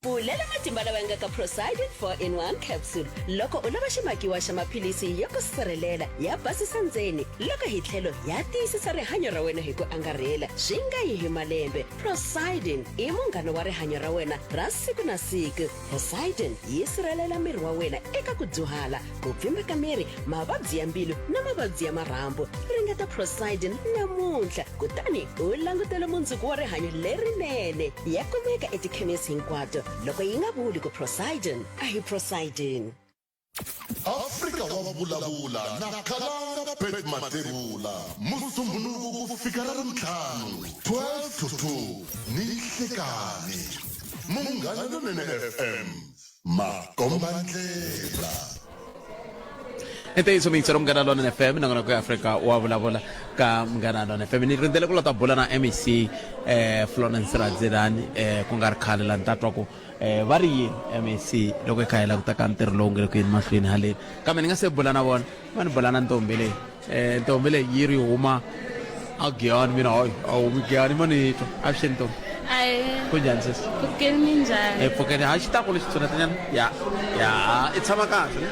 Pulela matimba lawa nga ka Prosided 4-in-1 capsule loko u lava ximakiwa xa maphilisi yo ku sirhelela ya basisa ndzeni loko hi tlhelo ya tiyisisa rihanyo ra wena hi ku angarhela swi nga yi hi malembe. Prosided i munghana wa rihanyo ra wena ra siku na siku. Prosided yi sirhelela miri wa wena eka ku dyuhala, ku pfimba ka miri, mavabyi ya mbilu na mavabyi ya marhambu. Ringeta Prosided namuntlha kutani u langutela mundzuku wa rihanyo lerinene. Ya kumeka etikhemisi hinkwato. Loko yi nga vuli ku Prosided a hi Prosided. Afrika wa vulavula na Kalanga Bet Matebula Musumbuluku ku fika ra rintlhanu 12 to 2 ni hlekani Munghana Lone FM makombandlela. Ente iso mitsero Mugana Lone FM na ngana ku Africa wa vulavula ka Mugana Lone FM ni rindele ku lota bula na MEC Florence Radzelani ku nga ri khale la ntatwa ku va ri MEC loko i khayela ku ta ka ntirho lowu ngele ku yini mahlweni haleni kambe ni nga se bula na vona va ni bula na ntombi leyi ntombi leyi yi ri huma a Giyani mina hayi a humi Giyani manitwa a swi ntombi kunjhani sesi Pfukeni minjhani Pfukeni ha xitako lexi tsunetanyana ya i tshama kahle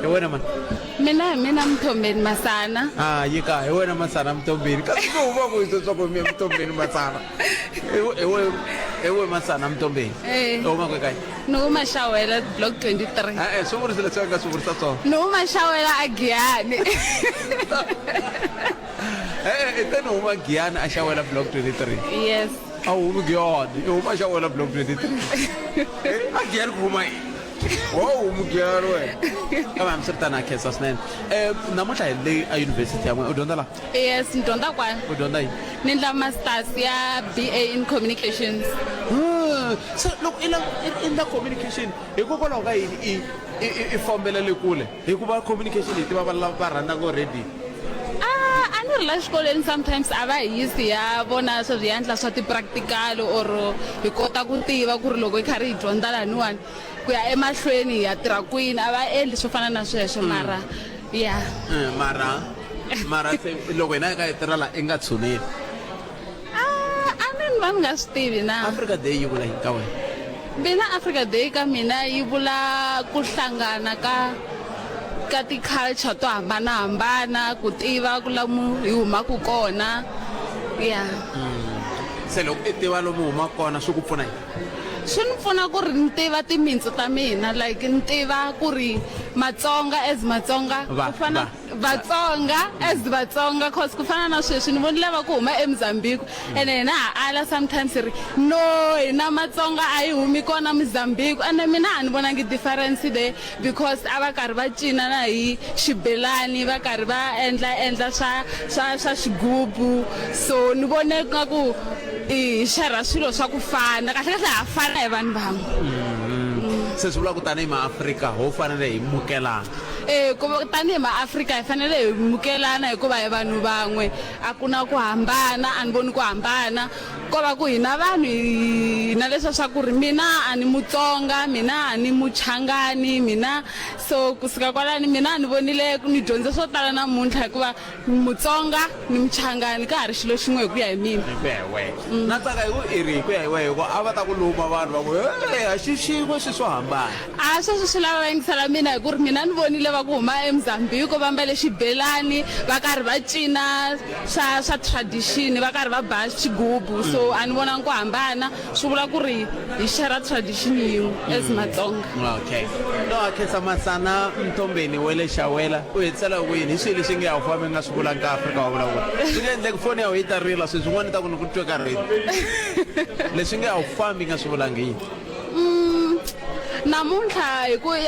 hi wena mani mina Mthombeni Masana yi ka hi wena Masana Mthombeni kasi ku huma ku hiswo swa ku mi Mthombeni Masana ewe Masana Mthombeni huma ku kayi ni huma Xawela block 23 swi vurisile leswi nga swi vurisa swona ni huma Xawela a Giyani ite ni huma Giyani a Xawela block 23 yes a humi Giyani i huma Xawela block 23 a Giyani ku huma wow mugiyani wena kambe hamsiritana khensa swinene namuntlha hi le a yunivhesiti ya n'wina u dyondza laha yes ni dyondza kwani u dyondza yini ni endla masters ya BA in communications so loko i endla communication hikokwalaho ka yini i fambelele kule hikuva communication hi tiva va rhandzaka already a ni ri la xikolweni sometimes a va hi yisi ya vona sweswi ya endla swa ti-practical or hi kota ku tiva ku ri loko hi karhi hi dyondza laniwani ku ya emahlweni hi ya tirha kwini a va endli swo fana na sweswo mara ya mara loko hina hi ka hi tirha la i nga tshuneli a ni va ni nga swi tivi na Africa Day yi vula yini ka wena mina Africa Day ka mina yi vula ku hlangana ka nyika ti-culture to hambanahambana ku tiva ku lamu hi humaku kona ya se loko i tiva lomu huma kona swi ku pfuna swi ni pfuna ku ri ni tiva timitsu ta mina like ni tiva ku ri Matsonga as Matsonga Vatsonga as Vatsonga cause ku fana na sweswi ni vonile va ku huma eMozambique and hina ha ala sometimes ri no hina Matsonga a yi humi kona Mozambique and mina a ni vonangi difference there because a va karhi va cina na hi xibelani va karhi va endla swa xigubu so ni vone nga ku i share swilo swa ku fana kahle ha fana hi vanhu van'we se swi vula ku tanihi maafrika ho fanele hi mukelana tanihi maafrika hi fanele hi mukelana hikuva hi vanhu van'we a ku na ku hambana a ni voni ku hambana ko va ku hina vanhu hina leswa swa ku ri mina a ni Mutsonga mina a ni Muchangani mina so kusuka kwalani mina ni vonile ni dyondze swo tala namuntlha hikuva Mutsonga ni Muchangani ka ha ri xilo xin'we hi ku ya hi mina na tsaka hi ku i ri hi ku ya hi wehe hikuva a va ta ku luma vanhu va ku a xi xin'we swi swo hambana a sweswo swi lava va yingisela mina hi ku ri mina ni vonile va ku huma eMozambique va mbale xibelani va karhi va cina swa tradition va karhi va ba xigubu so a ni vona ku hambana swi vula ku ri hi share tradition yin'we as Matsonga okay no akhetsa Masana Mtombeni wele Shawela u hetsela ku yini swi leswi nge ya u fambe nga swi vula ka Afrika wa vulavula swi nge endle ku foni ya u yi ta rila sweswi n'wana ta ku ni ku twe ka rila leswi nge ya u fambi nga swi vulangi yini namuntlha hi ku i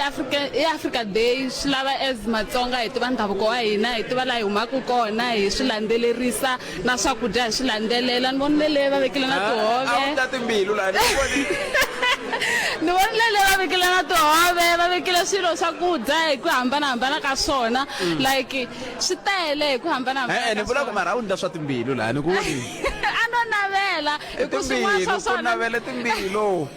Africa Day swi lava as Matsonga hi tiva ndhavuko wa hina hi tiva laha hi humaka kona hi swi landzelerisa na swakudya hi swi landzelela ni vonile va vekile na tihove a wu ta timbilu laha ni vonile va vekile na tihove va vekile swilo swakudya hi ku hambanahambana ka swona like swi tele hi ku hambanahambana ni vula ku mara a wu ndla swa timbilu laha ni ku voni a no navela hi ku swin'wana swa swona navele timbilu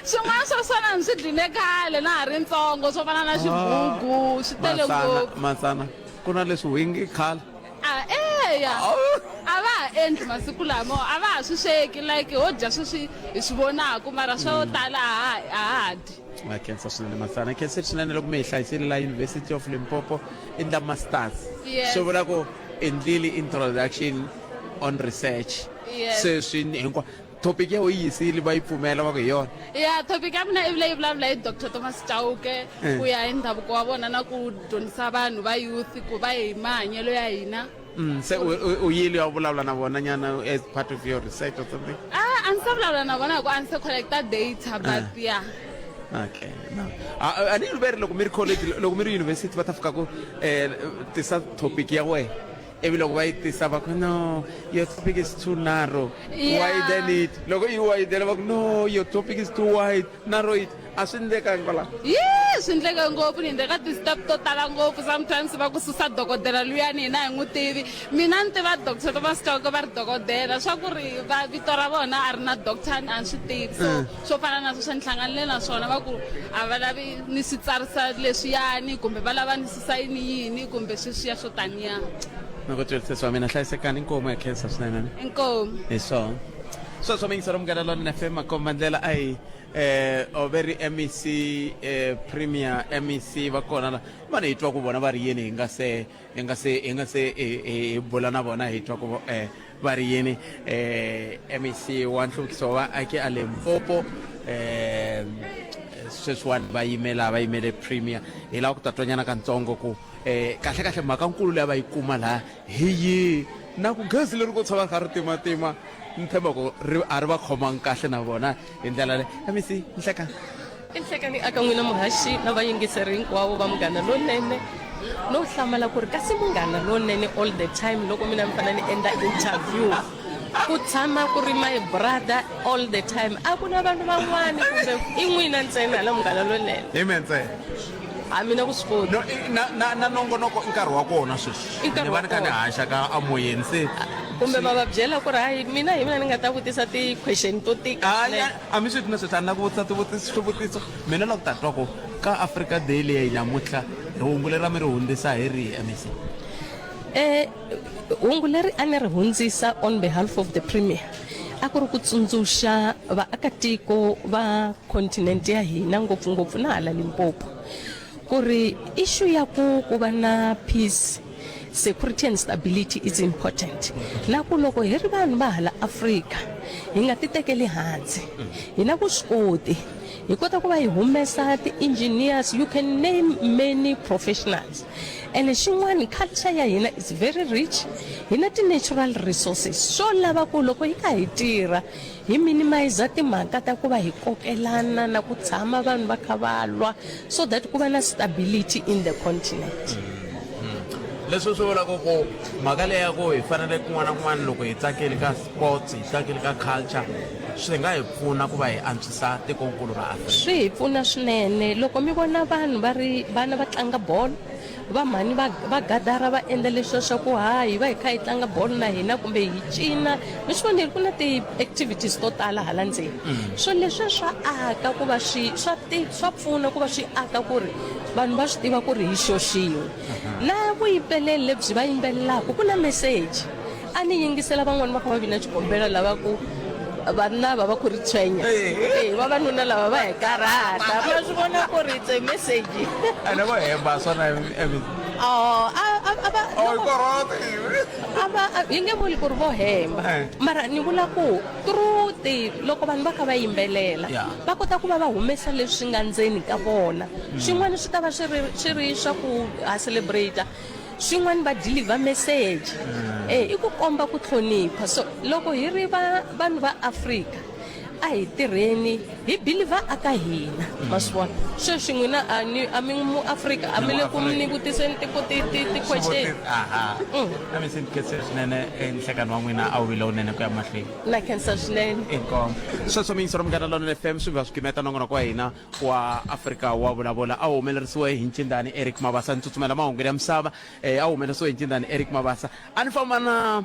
swin'wana swa swona ni swi dline khale na ha ri ntsongo swo fana na xigugu swi tele ngopfu Masana ku na leswi wingi khale eya a va ha endli masiku lamo a va ha swi sweki like ho dya sweswi hi swi vonaku mara swo tala a ha dyi ma khensa swinene Masana khensa swinene loko mi hi hlayisile la University of Limpopo in the masters swi vula ku endlile introduction on research se swi hinkwa topic ya yi yisile va yi pfumela va ku hi yona ya topic ya mina i vula yi vulavula hi Dr. Thomas Chauke ku ya hi ndhavuko wa vona na ku dyondzisa vanhu va youth ku va hi mahanyelo ya hina se u yile wa vulavula na vona nyana as part of your research or something a ni se vulavula na vona hi ku a ni se collecta data but yeah okay no a ni veri loko mi ri college loko mi ri university va ta fika ku tisa topic ya wena evi loko va yi tisa va ku no your topic is too narrow widen it loko yi widela va ku no your topic is too wide narrow it a swi endlekangi kwala swi endleka ngopfu ni endleka ti-step to tala ngopfu sometimes va ku susa dokodela luyani hina hi n'wi tivi mina ni tiva Dr. Thomas Chauke va ri dokodela swa ku ri va vito ra vona a ri na doctor a ni swi tivi so swo fana na sweswo ni hlanganile na swona va ku a va lavi ni swi tsarisa leswiyani kumbe va lava ni susayini yini kumbe sweswiya swo taniya nakutwelisisa wa mina hlayisekani inkomo ya khensa swinene inkomo hi swona sweswo mi yingisela munghana lonene FM makombandlela a hi overi MEC premier MEC va kona la mane hi twa ku vona va ri yini hi nga se bula na vona hi twa ku va ri yini MEC wa nhluvukiso wa vaaki a Limpopo sweswiwani va yimele premier hi lava ku tatwanyana katsongo ku kahle mhaka nkulu leyi va yi kuma laha hi yihi na ku gezi leri ku tshama kha ri timatima ni tshemba ku a ri va khomangi kahle na vona hi ndlela leyi MEC nhlekani inhlekani aka n'wina muhaxi na vayingiseri hinkwavo va Munghana Lonene no hlamala ku ri kasi Munghana Lonene all the time loko mina ni fanele ni endla interview ku tshama ku ri my brother all the time a ku na vanhu van'wani kumbe i n'wina ntsena la Munghana Lonene hi me ntsena a mina ku swi koti na nongonoko nkarhi wa kona sweswi ni va ni kha ni haxa ka amoyeni se kumbe va va byela ku ri hayi mina hi mina ni nga ta vutisa ti-question to tika a mi swi tina sweswi a ni na ku vutisa swivutiso mina la ku ta twa ku ka Africa Day leyi namuntlha hungu leri a mi ri hundzisa hi rihi MEC hungu leri a ni ri hundzisa on behalf of the premier a ku ri ku tsundzuxa vaakatiko va continent ya hina ngopfungopfu na hala Limpopo ku ri issue ya ku va na peace, security and stability is important. Na ku loko hi ri vanhu va hala Afrika hi nga ti tekeli hansi, hi na vuswikoti, hi kota ku va hi humesa ti-engineers, you can name many professionals. And xin'wana culture ya hina is very rich, hi na ti-natural resources swo lava ku loko hi ka hi tirha hi minimize timhaka ta ku va hi kokelana na ku tshama vanhu va kha va lwa, so that ku va na stability in the continent. leswi swi vula ku mhaka leyi ya ku hi fanele kun'wana na kun'wana loko hi tsakeli ka sports, hi tsakeli ka culture, swi nga hi pfuna ku va hi antswisa tikonkulu ra Afrika. Swi hi pfuna swinene loko mi vona vanhu va ri vana va tlanga bolo, va mhani va gadara va endla leswiya swa ku hayi va hi kha hi tlanga bolo na hina kumbe hi cina, mi swi vonile ku na ti-activities to tala hala ndzeni. So leswiya swa aka ku va swa pfuna ku va swi aka ku ri vanhu va swi tiva ku ri hi xoxiwe. Na vuyimbeleri lebyi va yimbelelaka ku na message. A ni yingisela van'wana va kha va vina xikombelo lava ku vanna va ku ri tshwenya, vavanuna lava va hi karhata, ma swi vona ku ri it's a message. Ene vo hemba swona hi nge vuli ku ri vo hemba, mara ni vula ku truth loko vanhu va kha va yimbelela va kota ku va humesa leswi nga ndzeni ka vona. Swin'wana swi ta va swi ri swa ku ha celebrate, swin'wana va deliver message i ku komba ku hlonipha. So loko hi ri vanhu va Afrika a hi tirheni hi believe aka hina, ma swi vona sweswi n'wina a mi mu Afrika a mi le ku mi vutiseni ti-question. Na mi sintiketse swinene nhlekani wa n'wina a wu vile unene ku ya mahlweni na khensa swinene. inkomo sweswo mingisero Munghana Lonene FM swi va swi kumeta nongonoko wa hina wa Afrika wa vulavula a wu humelerisiwe hi Ncindani Eric Mabasa, ni tsutsumela mahungu ya misava a wu humelerisiwe hi Ncindani Eric Mabasa. A ni famba na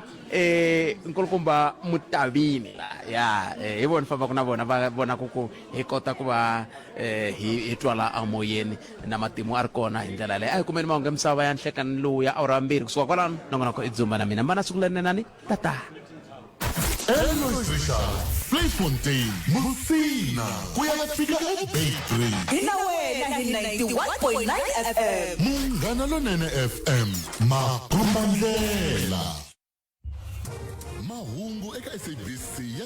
nkulukumba Mutavini ya hi vona famba ku na vona va vona ku hi kota ku va hi twala amoyeni na matimu a ri kona hi ndlela leyi. A hi kumeni mahungu ya misava ya nhlekani lowu ya awara mbirhi kusuka kwalano nongonoko i Dzumba na mina mbana siku lenenani tata Fontaine, Musina, kuyafika eBay3. Hina wena hi 91.9 FM. Munghana Lonene FM, makombandlela. Mahungu eka SABC ya